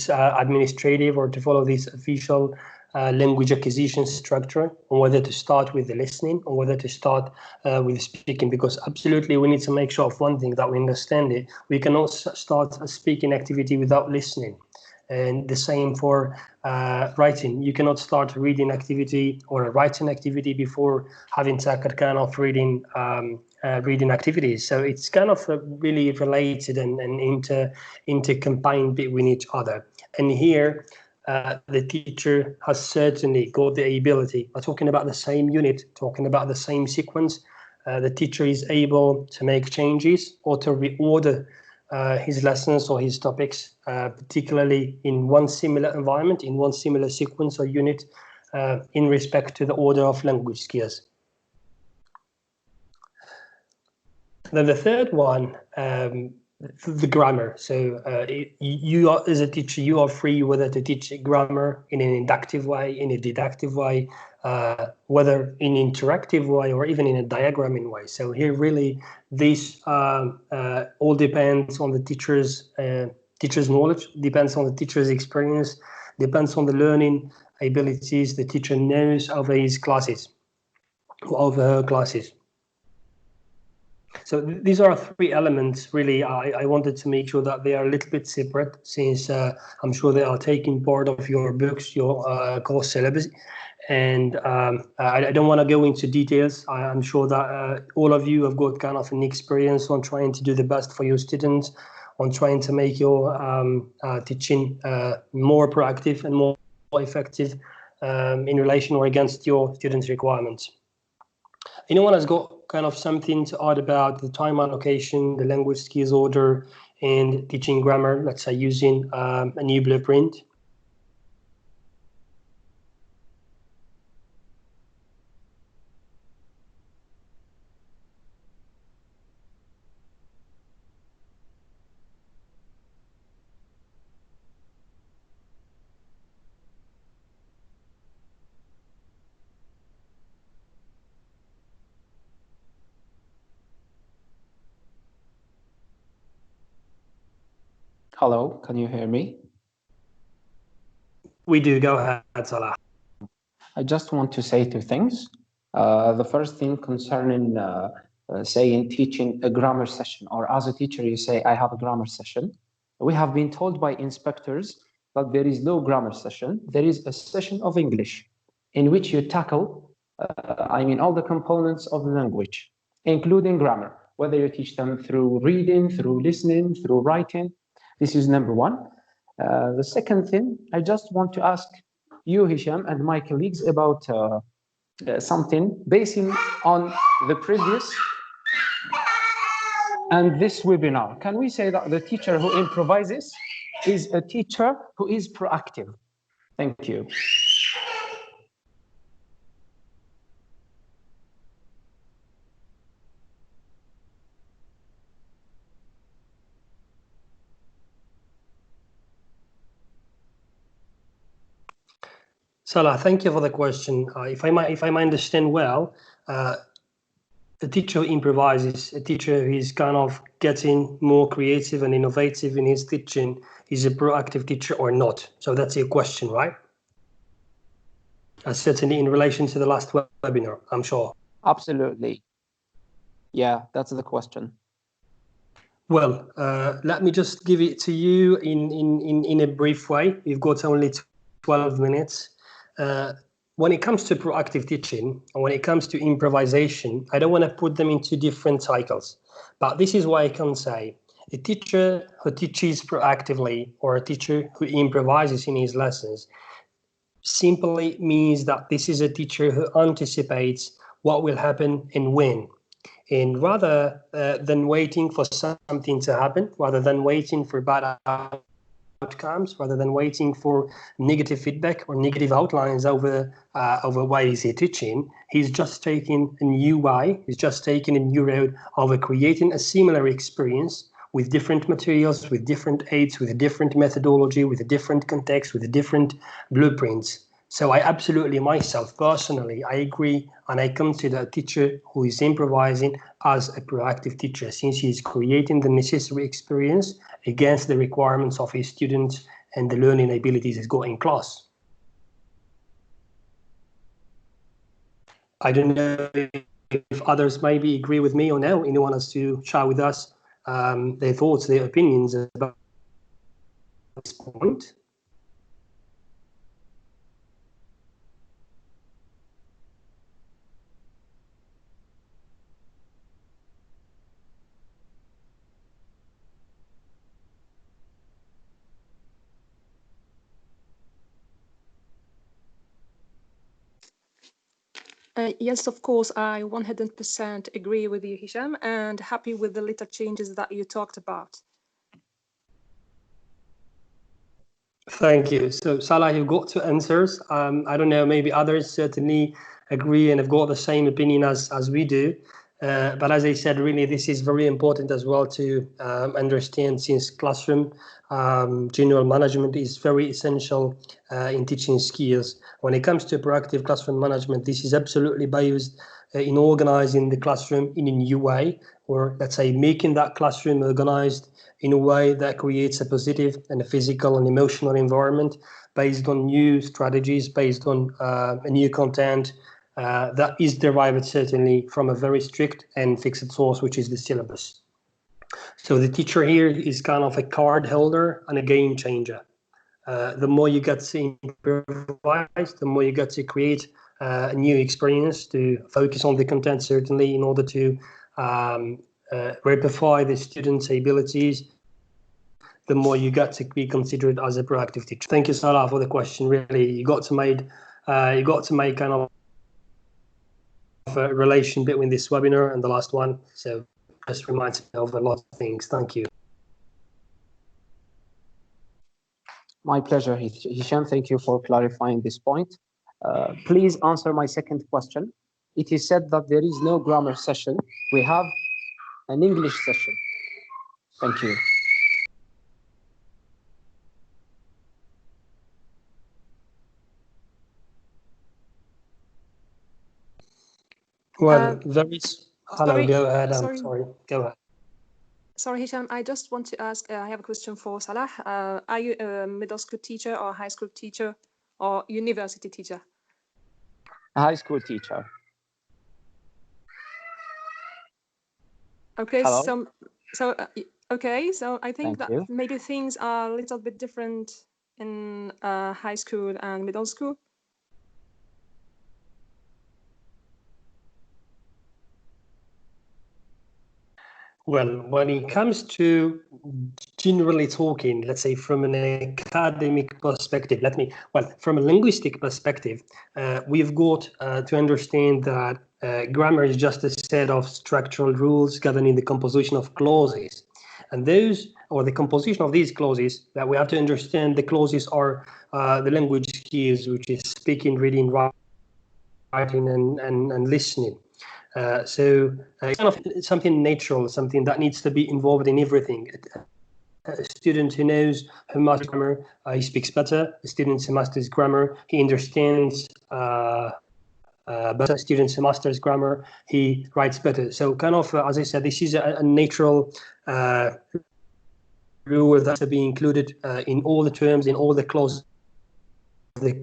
administrative or to follow this official language acquisition structure, on whether to start with the listening or whether to start with speaking, because absolutely we need to make sure of one thing, that we understand it. We cannot start a speaking activity without listening. And the same for writing. You cannot start a reading activity or a writing activity before having tackled kind of reading activities. So it's kind of really related and intercombined between each other. And here, the teacher has certainly got the ability, by talking about the same unit, talking about the same sequence, the teacher is able to make changes or to reorder his lessons or his topics, particularly in one similar environment, in one similar sequence or unit, in respect to the order of language skills. Then the third one, the grammar. So you are, as a teacher, you are free whether to teach grammar in an inductive way, in a deductive way, whether in an interactive way or even in a diagramming way. So here really this all depends on the teacher's knowledge, depends on the teacher's experience, depends on the learning abilities the teacher knows of his classes, of her classes. So these are three elements, really. I wanted to make sure that they are a little bit separate, since I'm sure they are taking part of your books, your course syllabus. And I don't want to go into details. I'm sure that all of you have got kind of an experience on trying to do the best for your students, on trying to make your teaching more proactive and more effective in relation or against your students' requirements. Anyone has got kind of something to add about the time allocation, the language skills order, and teaching grammar, let's say using a new blueprint? Hello, can you hear me? We do. Go ahead, Salah. I just want to say two things. The first thing concerning, say, in teaching a grammar session, or as a teacher, you say, I have a grammar session. We have been told by inspectors that there is no grammar session. There is a session of English in which you tackle, all the components of the language, including grammar, whether you teach them through reading, through listening, through writing. This is number one. The second thing, I just want to ask you, Hicham, and my colleagues about something basing on the previous and this webinar. Can we say that the teacher who improvises is a teacher who is proactive? Thank you. Salah, thank you for the question. If I might understand well, the teacher who improvises, a teacher who is kind of getting more creative and innovative in his teaching, is a proactive teacher or not? So that's your question, right? Certainly in relation to the last webinar, I'm sure. Absolutely. Yeah, that's the question. Well, let me just give it to you in a brief way. You've got only 12 minutes. When it comes to proactive teaching, and when it comes to improvisation, I don't want to put them into different cycles. But this is why I can say a teacher who teaches proactively or a teacher who improvises in his lessons simply means that this is a teacher who anticipates what will happen and when. And rather than waiting for something to happen, rather than waiting for bad outcomes, rather than waiting for negative feedback or negative outlines over what is he teaching, he's just taking a new way, he's just taking a new road of creating a similar experience with different materials, with different aids, with a different methodology, with a different context, with a different blueprints. So I absolutely, myself, personally, I agree, and I consider a teacher who is improvising as a proactive teacher, since he is creating the necessary experience against the requirements of his students and the learning abilities he's got in class. I don't know if others maybe agree with me or no. Anyone has to share with us their thoughts, their opinions about this point. Yes, of course, I 100% agree with you, Hicham, and happy with the little changes that you talked about. Thank you. So, Salah, you've got two answers. I don't know, maybe others certainly agree and have got the same opinion as we do. But as I said, really, this is very important as well to understand, since classroom general management is very essential in teaching skills. When it comes to proactive classroom management, this is absolutely based in organizing the classroom in a new way, or let's say making that classroom organized in a way that creates a positive and a physical and emotional environment based on new strategies, based on a new content that is derived certainly from a very strict and fixed source, which is the syllabus. So the teacher here is kind of a card holder and a game changer. The more you get to improvise, the more you get to create a new experience, to focus on the content, certainly, in order to amplify the students' abilities, the more you get to be considered as a proactive teacher. Thank you, Salah, for the question. Really, you got to make kind of a relation between this webinar and the last one. So just reminds me of a lot of things. Thank you. My pleasure, Hicham. Thank you for clarifying this point. Please answer my second question. It is said that there is no grammar session. We have an English session. Thank you. Well, hello, go ahead. I'm sorry. sorry. Go ahead. Sorry, Hicham, I just want to ask, I have a question for Salah. Are you a middle school teacher or high school teacher or university teacher? A high school teacher. Okay, Hello. so I think Thank that you. maybe things are a little bit different in high school and middle school. Well, when it comes to generally talking, let's say from an academic perspective, from a linguistic perspective, we've got to understand that grammar is just a set of structural rules governing the composition of clauses. And those, or the composition of these clauses, that we have to understand the clauses are the language skills, which is speaking, reading, writing, and listening. So it's kind of something natural, something that needs to be involved in everything. A student who knows how masters grammar, he speaks better. A student who masters grammar, he understands better. Students who masters grammar, he writes better. So kind of, as I said, this is a natural rule that has to be included in all the terms, in all the clauses of the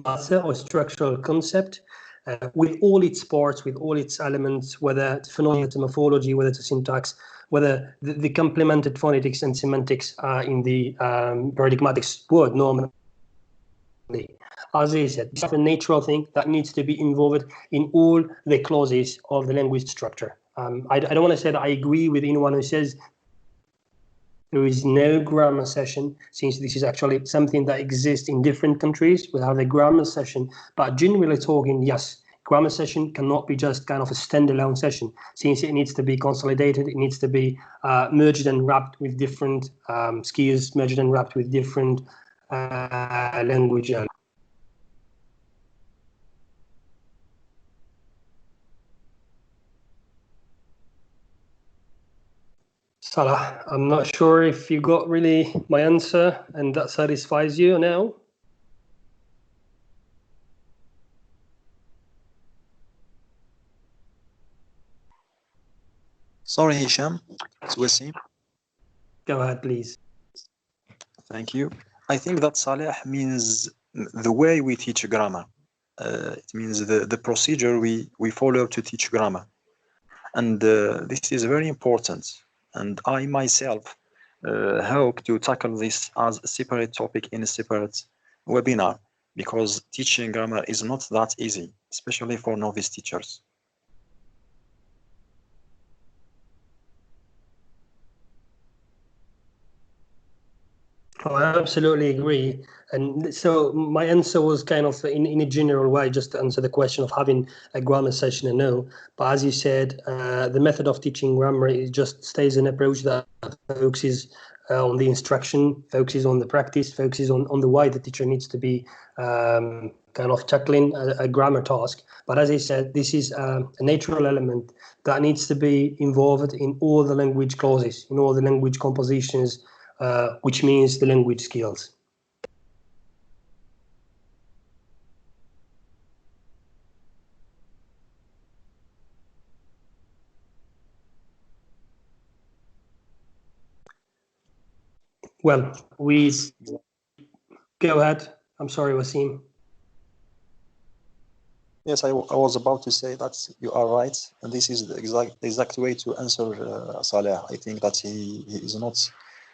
matter or structural concept. With all its parts, with all its elements, whether it's phonology, morphology, whether it's syntax, whether the complemented phonetics and semantics are in the paradigmatic word normally. As I said, it's a natural thing that needs to be involved in all the clauses of the language structure. I don't want to say that I agree with anyone who says there is no grammar session, since this is actually something that exists in different countries. We have a grammar session, but generally talking, yes, grammar session cannot be just kind of a standalone session, since it needs to be consolidated, it needs to be merged and wrapped with different skills, merged and wrapped with different language. Salah, I'm not sure if you got really my answer and that satisfies you now. Sorry, Hisham. It's Wasim. Go ahead, please. Thank you. I think that Saleh means the way we teach grammar. It means the procedure we follow to teach grammar. And this is very important. And I myself hope to tackle this as a separate topic in a separate webinar, because teaching grammar is not that easy, especially for novice teachers. Oh, I absolutely agree. And so my answer was kind of in a general way, just to answer the question of having a grammar session and no. But as you said, the method of teaching grammar is just stays an approach that focuses on the instruction, focuses on the practice, focuses on the way the teacher needs to be kind of tackling a grammar task. But as I said, this is a natural element that needs to be involved in all the language clauses, in all the language compositions, which means the language skills. Well, we go ahead. I'm sorry, Wasim. Yes, I was about to say that you are right, and this is the exact way to answer Saleh. I think that he is not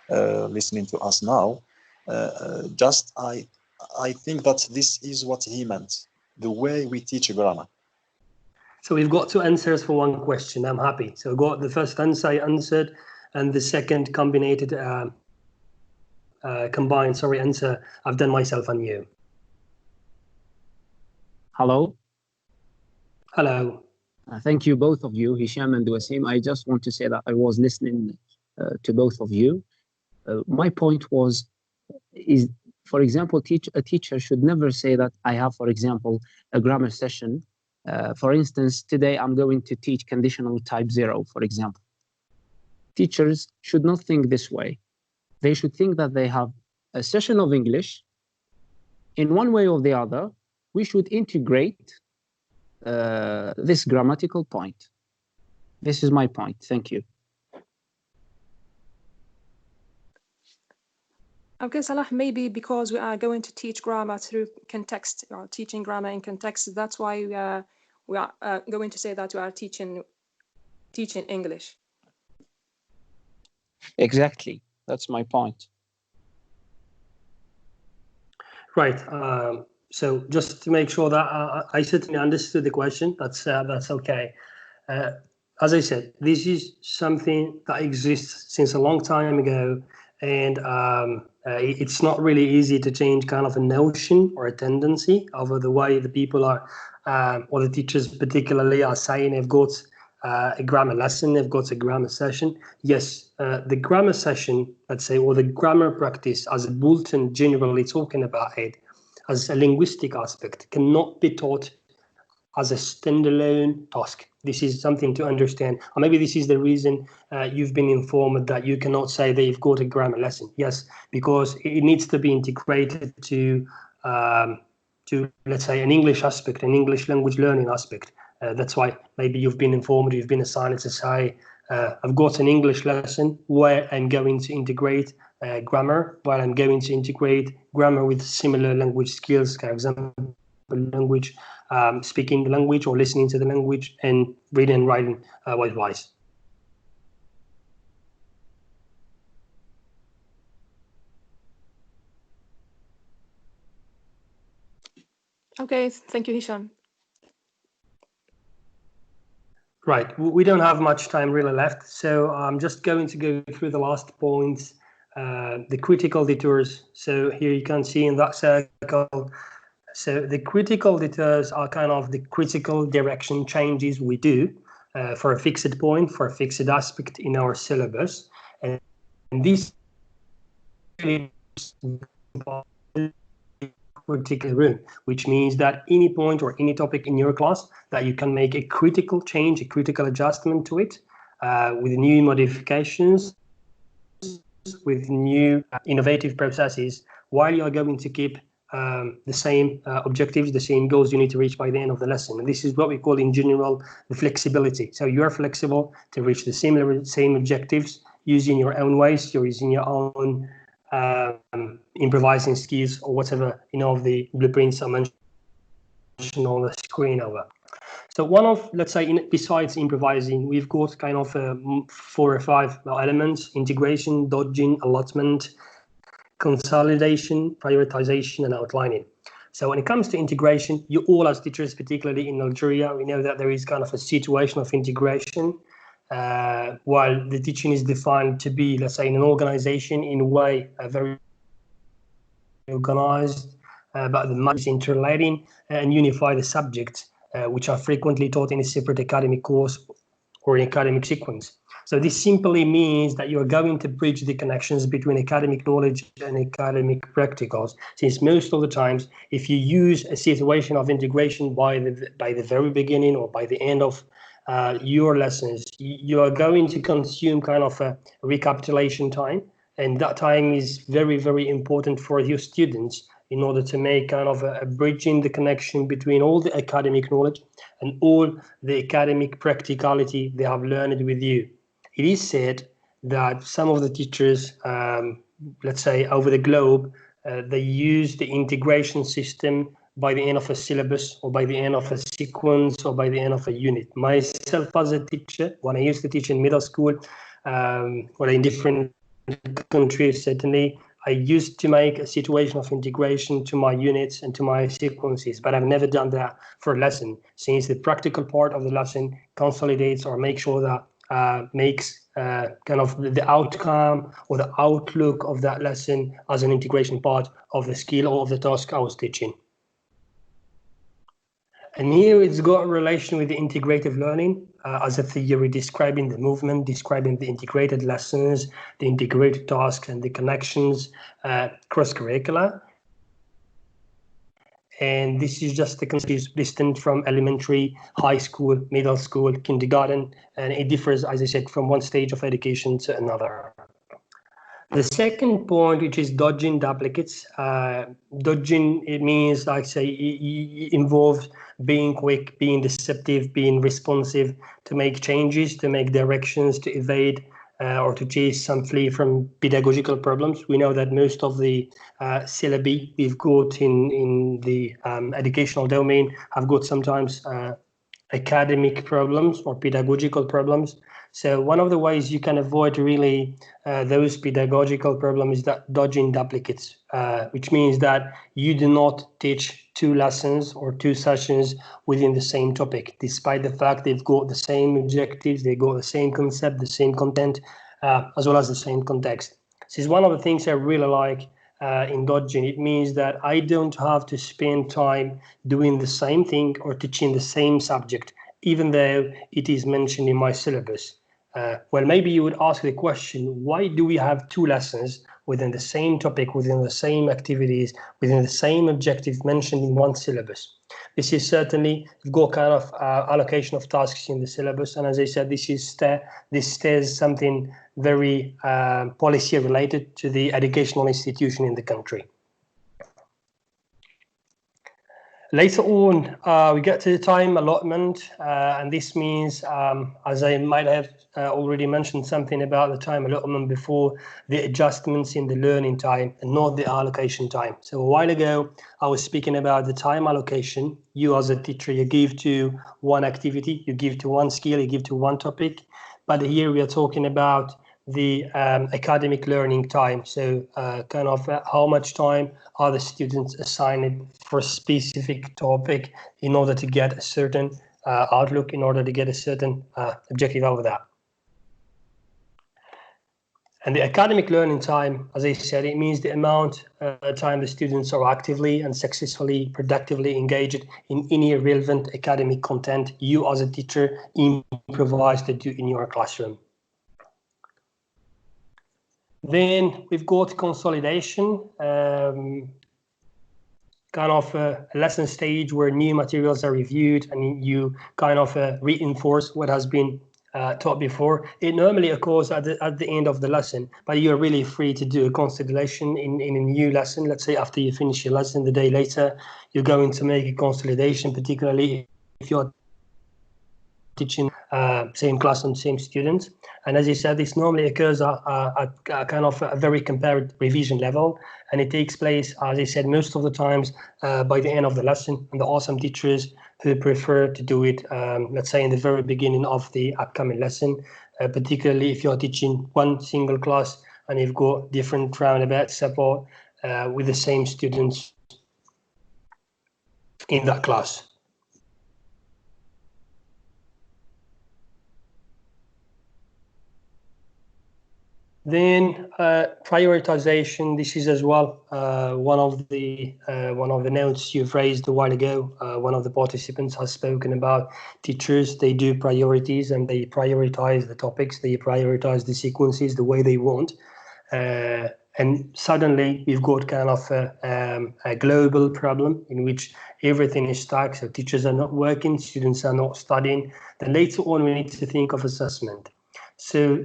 listening to us now. I think that this is what he meant, the way we teach grammar. So we've got two answers for one question. I'm happy. So got the first answer I answered, and the second combined answer I've done myself and you. Hello. Hello. Thank you, both of you, Hisham and Wasim. I just want to say that I was listening to both of you. My point is, for example, a teacher should never say that I have, for example, a grammar session. For instance, today I'm going to teach conditional type 0, for example. Teachers should not think this way. They should think that they have a session of English. In one way or the other, we should integrate this grammatical point. This is my point. Thank you. Okay, Salah, maybe because we are going to teach grammar through context, or teaching grammar in context, that's why we are going to say that we are teaching teaching English. Exactly. That's my point. Right. So just to make sure that I certainly understood the question, that's okay. As I said, this is something that exists since a long time ago, and it's not really easy to change kind of a notion or a tendency over the way the people are, or the teachers particularly are saying they've got a grammar lesson, they've got a grammar session. Yes, the grammar session, let's say, or the grammar practice as a bulletin generally talking about it, as a linguistic aspect, cannot be taught as a standalone task. This is something to understand. Or maybe this is the reason you've been informed that you cannot say that you've got a grammar lesson. Yes, because it needs to be integrated to let's say, an English aspect, an English language learning aspect. That's why maybe you've been informed, you've been assigned to say, I've got an English lesson where I'm going to integrate grammar, where I'm going to integrate grammar with similar language skills, for example, language, speaking the language or listening to the language, and reading and writing wise. Okay, thank you, Hicham. Right, we don't have much time really left, so I'm just going to go through the last points, the critical detours. So here you can see in that circle, so the critical detours are kind of the critical direction changes we do for a fixed point, for a fixed aspect in our syllabus. And this critical room, which means that any point or any topic in your class that you can make a critical change, a critical adjustment to it with new modifications, with new innovative processes, while you are going to keep the same objectives, the same goals you need to reach by the end of the lesson. And this is what we call in general the flexibility. So you are flexible to reach the same objectives using your own ways, you're using your own improvising skills or whatever, of the blueprints I mentioned on the screen over. So one of, let's say, besides improvising, we've got kind of 4 or 5 elements: integration, dodging, allotment, consolidation, prioritization, and outlining. So when it comes to integration, you all as teachers, particularly in Algeria, we know that there is kind of a situation of integration, while the teaching is defined to be, let's say, in an organization in a way very organized, but the mind is interrelating and unify the subjects, which are frequently taught in a separate academic course or an academic sequence. So this simply means that you're going to bridge the connections between academic knowledge and academic practicals, since most of the times, if you use a situation of integration by the very beginning or by the end of your lessons, you are going to consume kind of a recapitulation time, and that time is very, very important for your students in order to make kind of a bridging the connection between all the academic knowledge and all the academic practicality they have learned with you. It is said that some of the teachers, let's say over the globe, they use the integration system by the end of a syllabus or by the end of a sequence or by the end of a unit. Myself as a teacher, when I used to teach in middle school, or in different countries, certainly, I used to make a situation of integration to my units and to my sequences, but I've never done that for a lesson, since the practical part of the lesson consolidates or makes sure that makes kind of the outcome or the outlook of that lesson as an integration part of the skill or of the task I was teaching. And here it's got a relation with the integrative learning as a theory describing the movement, describing the integrated lessons, the integrated tasks and the connections cross-curricular. And this is just the concept distant from elementary, high school, middle school, kindergarten, and it differs, as I said, from one stage of education to another. The second point, which is dodging duplicates. Dodging, it means, like say, it involves being quick, being deceptive, being responsive to make changes, to make directions, to evade or to chase some flee from pedagogical problems. We know that most of the syllabi we've got in the educational domain have got sometimes academic problems or pedagogical problems. So one of the ways you can avoid really those pedagogical problems is that dodging duplicates, which means that you do not teach 2 lessons or 2 sessions within the same topic, despite the fact they've got the same objectives, they got the same concept, the same content, as well as the same context. This is one of the things I really like in dodging. It means that I don't have to spend time doing the same thing or teaching the same subject, even though it is mentioned in my syllabus. Well, maybe you would ask the question, why do we have 2 lessons within the same topic, within the same activities, within the same objective mentioned in one syllabus? This is certainly, we've got kind of allocation of tasks in the syllabus. And as I said, this is something very policy related to the educational institution in the country. Later on, we get to the time allotment, and this means, as I might have already mentioned something about the time allotment before, the adjustments in the learning time and not the allocation time. So a while ago, I was speaking about the time allocation. You as a teacher, you give to one activity, you give to one skill, you give to one topic. But here we are talking about the academic learning time. So kind of how much time are the students assigned for a specific topic in order to get a certain outlook, in order to get a certain objective out of that. And the academic learning time, as I said, it means the amount of time the students are actively and successfully, productively engaged in any relevant academic content you as a teacher improvise to do in your classroom. Then we've got consolidation, kind of a lesson stage where new materials are reviewed and you kind of reinforce what has been taught before. It normally occurs at the end of the lesson, but you're really free to do a consolidation in a new lesson. Let's say after you finish your lesson, the day later, you're going to make a consolidation, particularly if you're teaching same class and same students. And as you said, this normally occurs at kind of a very compared revision level, and it takes place, as I said, most of the times by the end of the lesson. And there are some teachers who prefer to do it, let's say, in the very beginning of the upcoming lesson, particularly if you're teaching one single class and you've got different roundabout support with the same students in that class. Then prioritization. This is as well one of the notes you've raised a while ago. One of the participants has spoken about teachers. They do priorities and they prioritize the topics. They prioritize the sequences the way they want. And suddenly we've got kind of a global problem in which everything is stuck. So teachers are not working, students are not studying. Then later on we need to think of assessment. So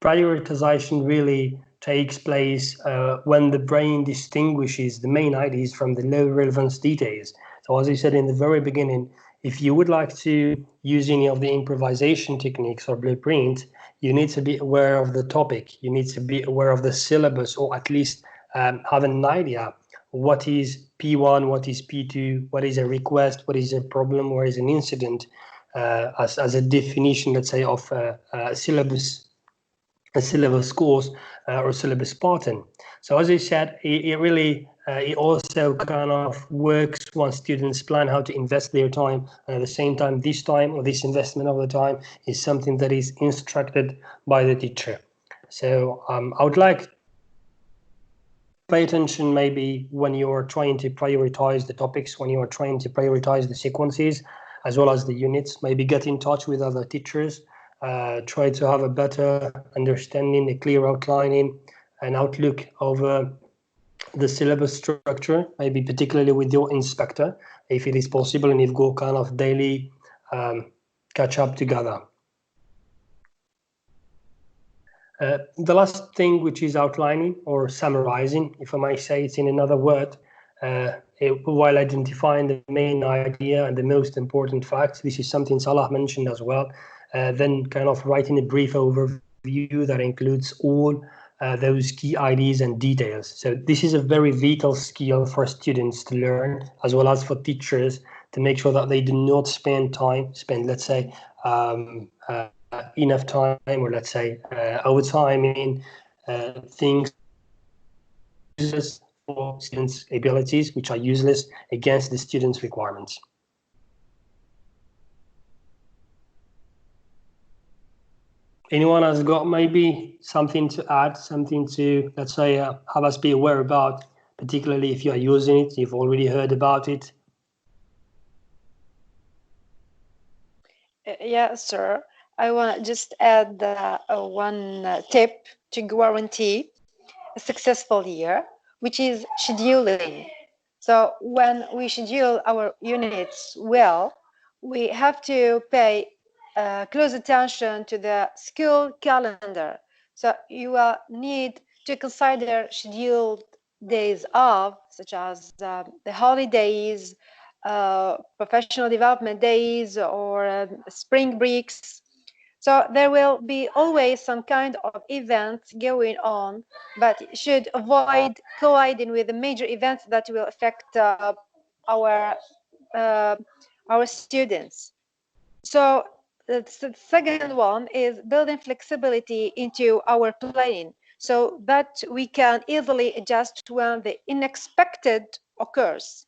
prioritization really takes place when the brain distinguishes the main ideas from the low relevance details. So as I said in the very beginning, if you would like to use any of the improvisation techniques or blueprint, you need to be aware of the topic. You need to be aware of the syllabus, or at least have an idea what is P1, what is P2, what is a request, what is a problem, what is an incident, as a definition, let's say, of a syllabus course or syllabus pattern. So as I said, it really it also kind of works when students plan how to invest their time, and at the same time this time, or this investment of the time, is something that is instructed by the teacher. So I would like to pay attention maybe when you're trying to prioritize the topics, when you're trying to prioritize the sequences as well as the units. Maybe get in touch with other teachers. Try to have a better understanding, a clear outlining, an outlook over the syllabus structure, maybe particularly with your inspector, if it is possible, and you've got kind of daily catch up together. The last thing, which is outlining or summarizing, if I might say it in another word, while identifying the main idea and the most important facts, this is something Salah mentioned as well. Then kind of writing a brief overview that includes all those key ideas and details. So this is a very vital skill for students to learn, as well as for teachers to make sure that they do not spend, let's say, enough time, or let's say overtime in things for students' abilities, which are useless against the students' requirements. Anyone has got maybe something to add, something to, let's say, have us be aware about, particularly if you are using it, you've already heard about it? Yes, sir. I want to just add one tip to guarantee a successful year, which is scheduling. So when we schedule our units well, we have to pay close attention to the school calendar. So you will need to consider scheduled days off, such as the holidays, professional development days, or spring breaks. So there will be always some kind of events going on, but should avoid colliding with the major events that will affect our students. So the second one is building flexibility into our planning so that we can easily adjust when the unexpected occurs.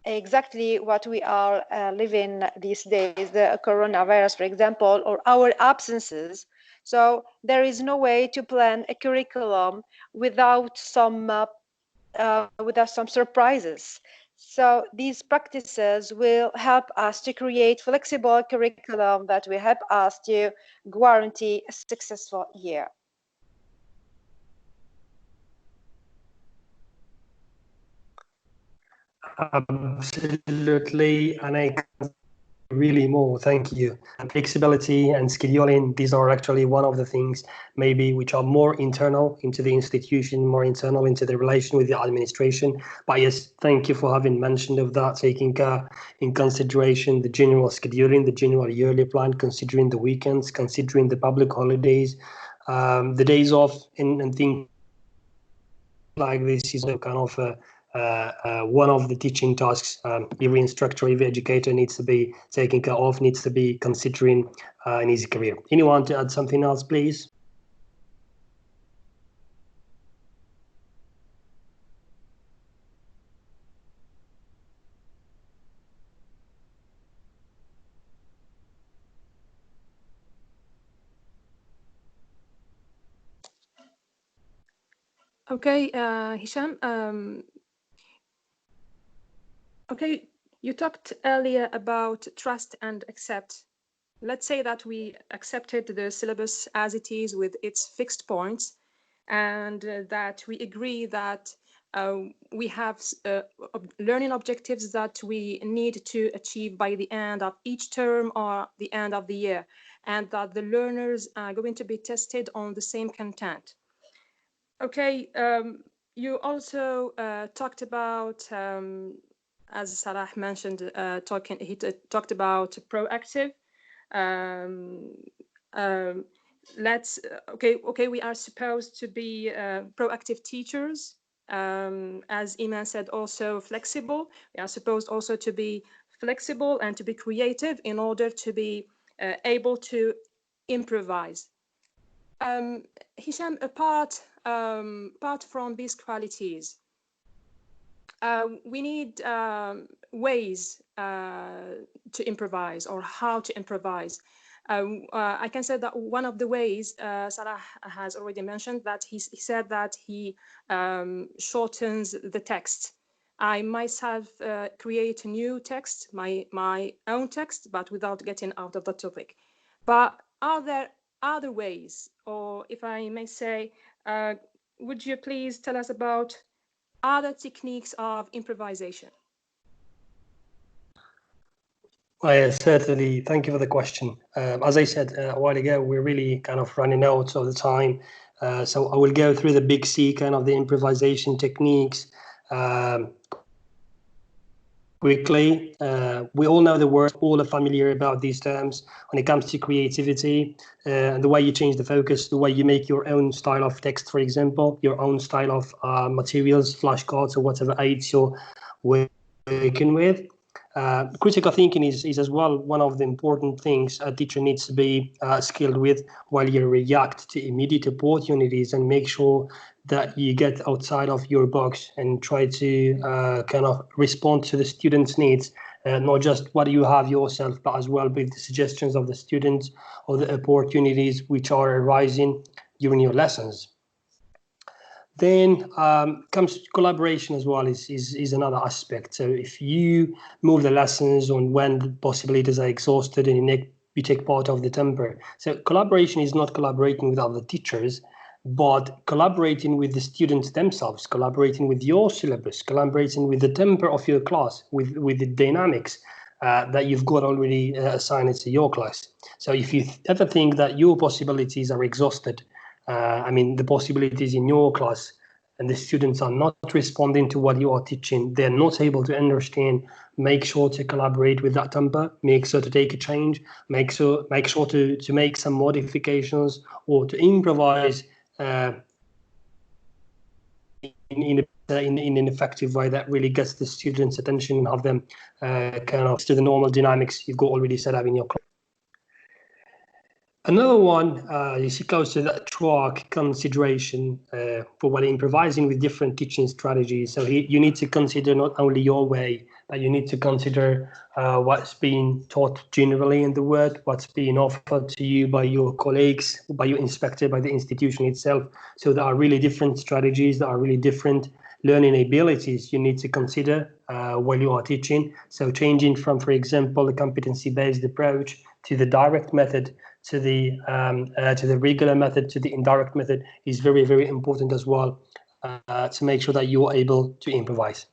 Exactly what we are living these days, the coronavirus, for example, or our absences. So there is no way to plan a curriculum without some surprises. So these practices will help us to create flexible curriculum that will help us to guarantee a successful year. Absolutely, and I can really more. Thank you. And flexibility and scheduling, these are actually one of the things maybe which are more internal into the institution, more internal into the relation with the administration. But yes, thank you for having mentioned of that, taking in consideration the general scheduling, the general yearly plan, considering the weekends, considering the public holidays, the days off, and things like this is a kind of one of the teaching tasks every instructor, every educator needs to be taking care of, needs to be considering in his career. Anyone to add something else, please? Okay, Hicham. Okay, you talked earlier about trust and accept. Let's say that we accepted the syllabus as it is with its fixed points, and that we agree that we have learning objectives that we need to achieve by the end of each term or the end of the year, and that the learners are going to be tested on the same content. Okay, you also talked about, as Salah mentioned, he talked about proactive. Okay, we are supposed to be proactive teachers. As Iman said, also flexible. We are supposed also to be flexible and to be creative in order to be able to improvise. Hicham, apart from these qualities, we need ways to improvise, or how to improvise. I can say that one of the ways Salah has already mentioned, that he said that he shortens the text. I myself create a new text, my own text, but without getting out of the topic. But are there other ways, or if I may say, would you please tell us about other techniques of improvisation? Certainly. Thank you for the question. As I said a while ago, we're really kind of running out of the time. So I will go through the big C, kind of the improvisation techniques quickly. We all know the words, all are familiar about these terms when it comes to creativity, and the way you change the focus, the way you make your own style of text, for example, your own style of materials, flashcards, or whatever aids you're working with. Critical thinking is as well one of the important things a teacher needs to be skilled with, while you react to immediate opportunities and make sure that you get outside of your box and try to kind of respond to the students' needs, not just what you have yourself, but as well with the suggestions of the students or the opportunities which are arising during your lessons. Then comes collaboration as well is another aspect. So if you move the lessons on when the possibilities are exhausted and you take part of the temper. So collaboration is not collaborating with other teachers, but collaborating with the students themselves, collaborating with your syllabus, collaborating with the temper of your class, with the dynamics that you've got already assigned to your class. So if you ever think that your possibilities are exhausted, I mean, the possibilities in your class, and the students are not responding to what you are teaching, they're not able to understand, make sure to collaborate with that temper, make sure to take a change, make sure to make some modifications or to improvise in an effective way that really gets the students' attention and have them kind of to the normal dynamics you've got already set up in your class. Another one is it goes to that track consideration for when improvising with different teaching strategies. So you need to consider not only your way, but you need to consider what's being taught generally in the world, what's being offered to you by your colleagues, by your inspector, by the institution itself. So there are really different strategies, there are really different learning abilities you need to consider while you are teaching. So changing from, for example, the competency-based approach to the direct method, to the regular method, to the indirect method is very, very important as well to make sure that you are able to improvise.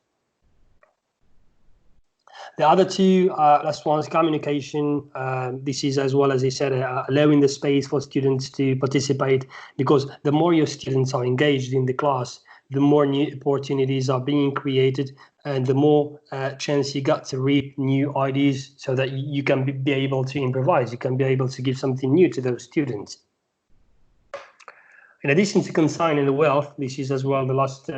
The other two last ones, communication. This is, as well as I said, allowing the space for students to participate, because the more your students are engaged in the class, the more new opportunities are being created and the more chance you got to read new ideas so that you can be able to improvise, you can be able to give something new to those students. In addition to consigning the wealth, this is as well the last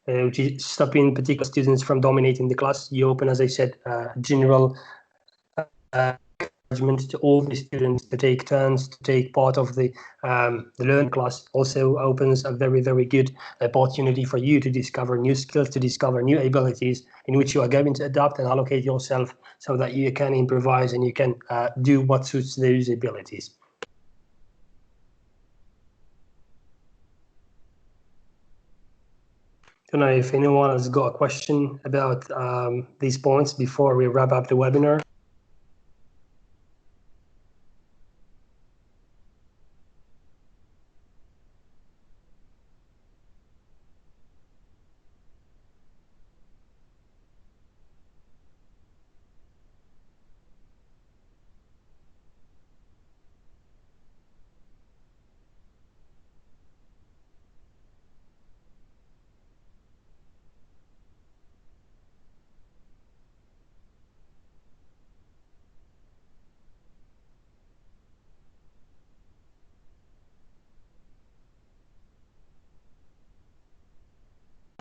which is stopping particular students from dominating the class. You open, as I said, general encouragement to all the students to take turns, to take part of the learn class. Also opens a very, very good opportunity for you to discover new skills, to discover new abilities in which you are going to adapt and allocate yourself so that you can improvise and you can do what suits those abilities. I don't know if anyone has got a question about these points before we wrap up the webinar.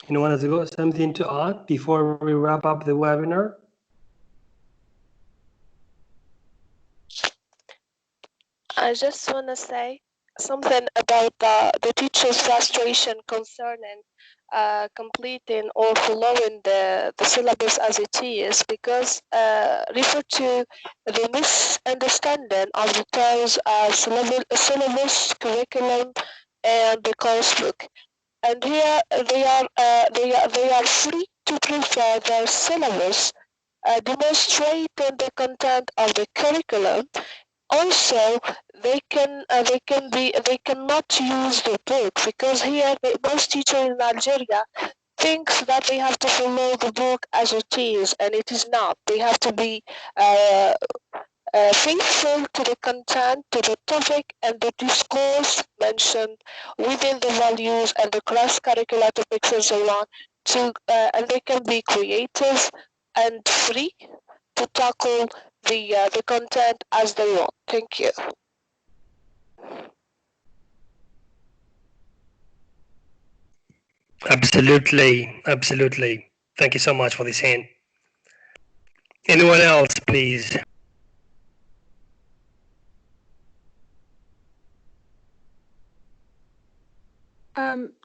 Anyone has got something to add before we wrap up the webinar? I just want to say something about the teacher's frustration concerning completing or following the syllabus as it is, because refer to the misunderstanding of the terms syllabus, curriculum, and the course book. And here they are free to prefer their syllabus, demonstrating the content of the curriculum. Also, they cannot use the book, because here most teachers in Algeria thinks that they have to follow the book as it is, and it is not. They have to be faithful to the content, to the topic, and the discourse mentioned within the values and the cross-curricular topics and so on. And they can be creative and free to tackle the content as they want. Thank you. Absolutely, absolutely. Thank you so much for this hint. Anyone else, please?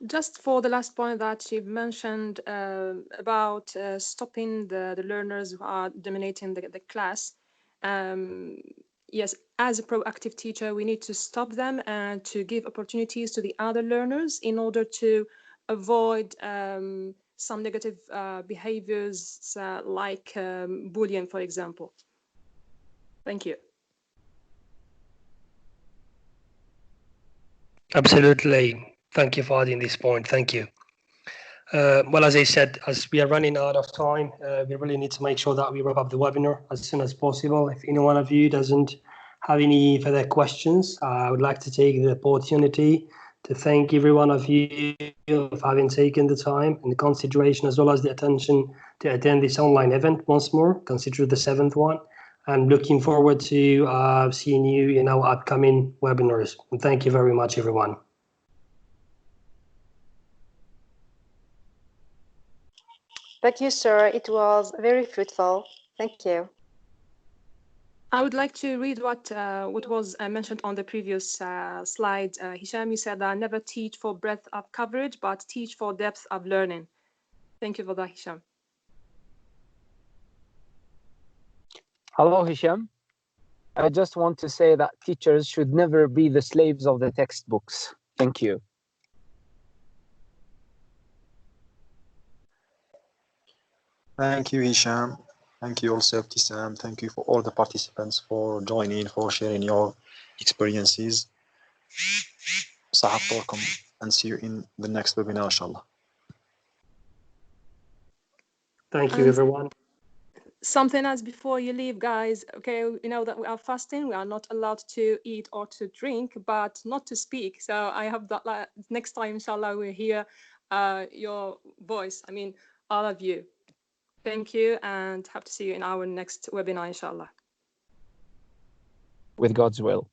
Just for the last point that you've mentioned about stopping the learners who are dominating the class. Yes, as a proactive teacher, we need to stop them and to give opportunities to the other learners in order to avoid some negative behaviors like bullying, for example. Thank you. Absolutely. Thank you for adding this point. Thank you. Well, as I said, as we are running out of time, we really need to make sure that we wrap up the webinar as soon as possible. If any one of you doesn't have any further questions, I would like to take the opportunity to thank every one of you for having taken the time and the consideration as well as the attention to attend this online event once more. Consider the 7th one. I'm looking forward to seeing you in our upcoming webinars. And thank you very much, everyone. Thank you, sir. It was very fruitful. Thank you. I would like to read what was mentioned on the previous slide. Hicham, you said that never teach for breadth of coverage, but teach for depth of learning. Thank you for that, Hicham. Hello, Hicham. I just want to say that teachers should never be the slaves of the textbooks. Thank you. Thank you, Hicham. Thank you also, Ibtisam. Thank you for all the participants for joining, for sharing your experiences. صحبتكم and see you in the next webinar, inshallah. Thank you, everyone. Something else before you leave, guys. Okay, you know that we are fasting. We are not allowed to eat or to drink, but not to speak. So I hope that next time, inshallah, we'll hear your voice. I mean, all of you. Thank you, and hope to see you in our next webinar, inshallah. With God's will.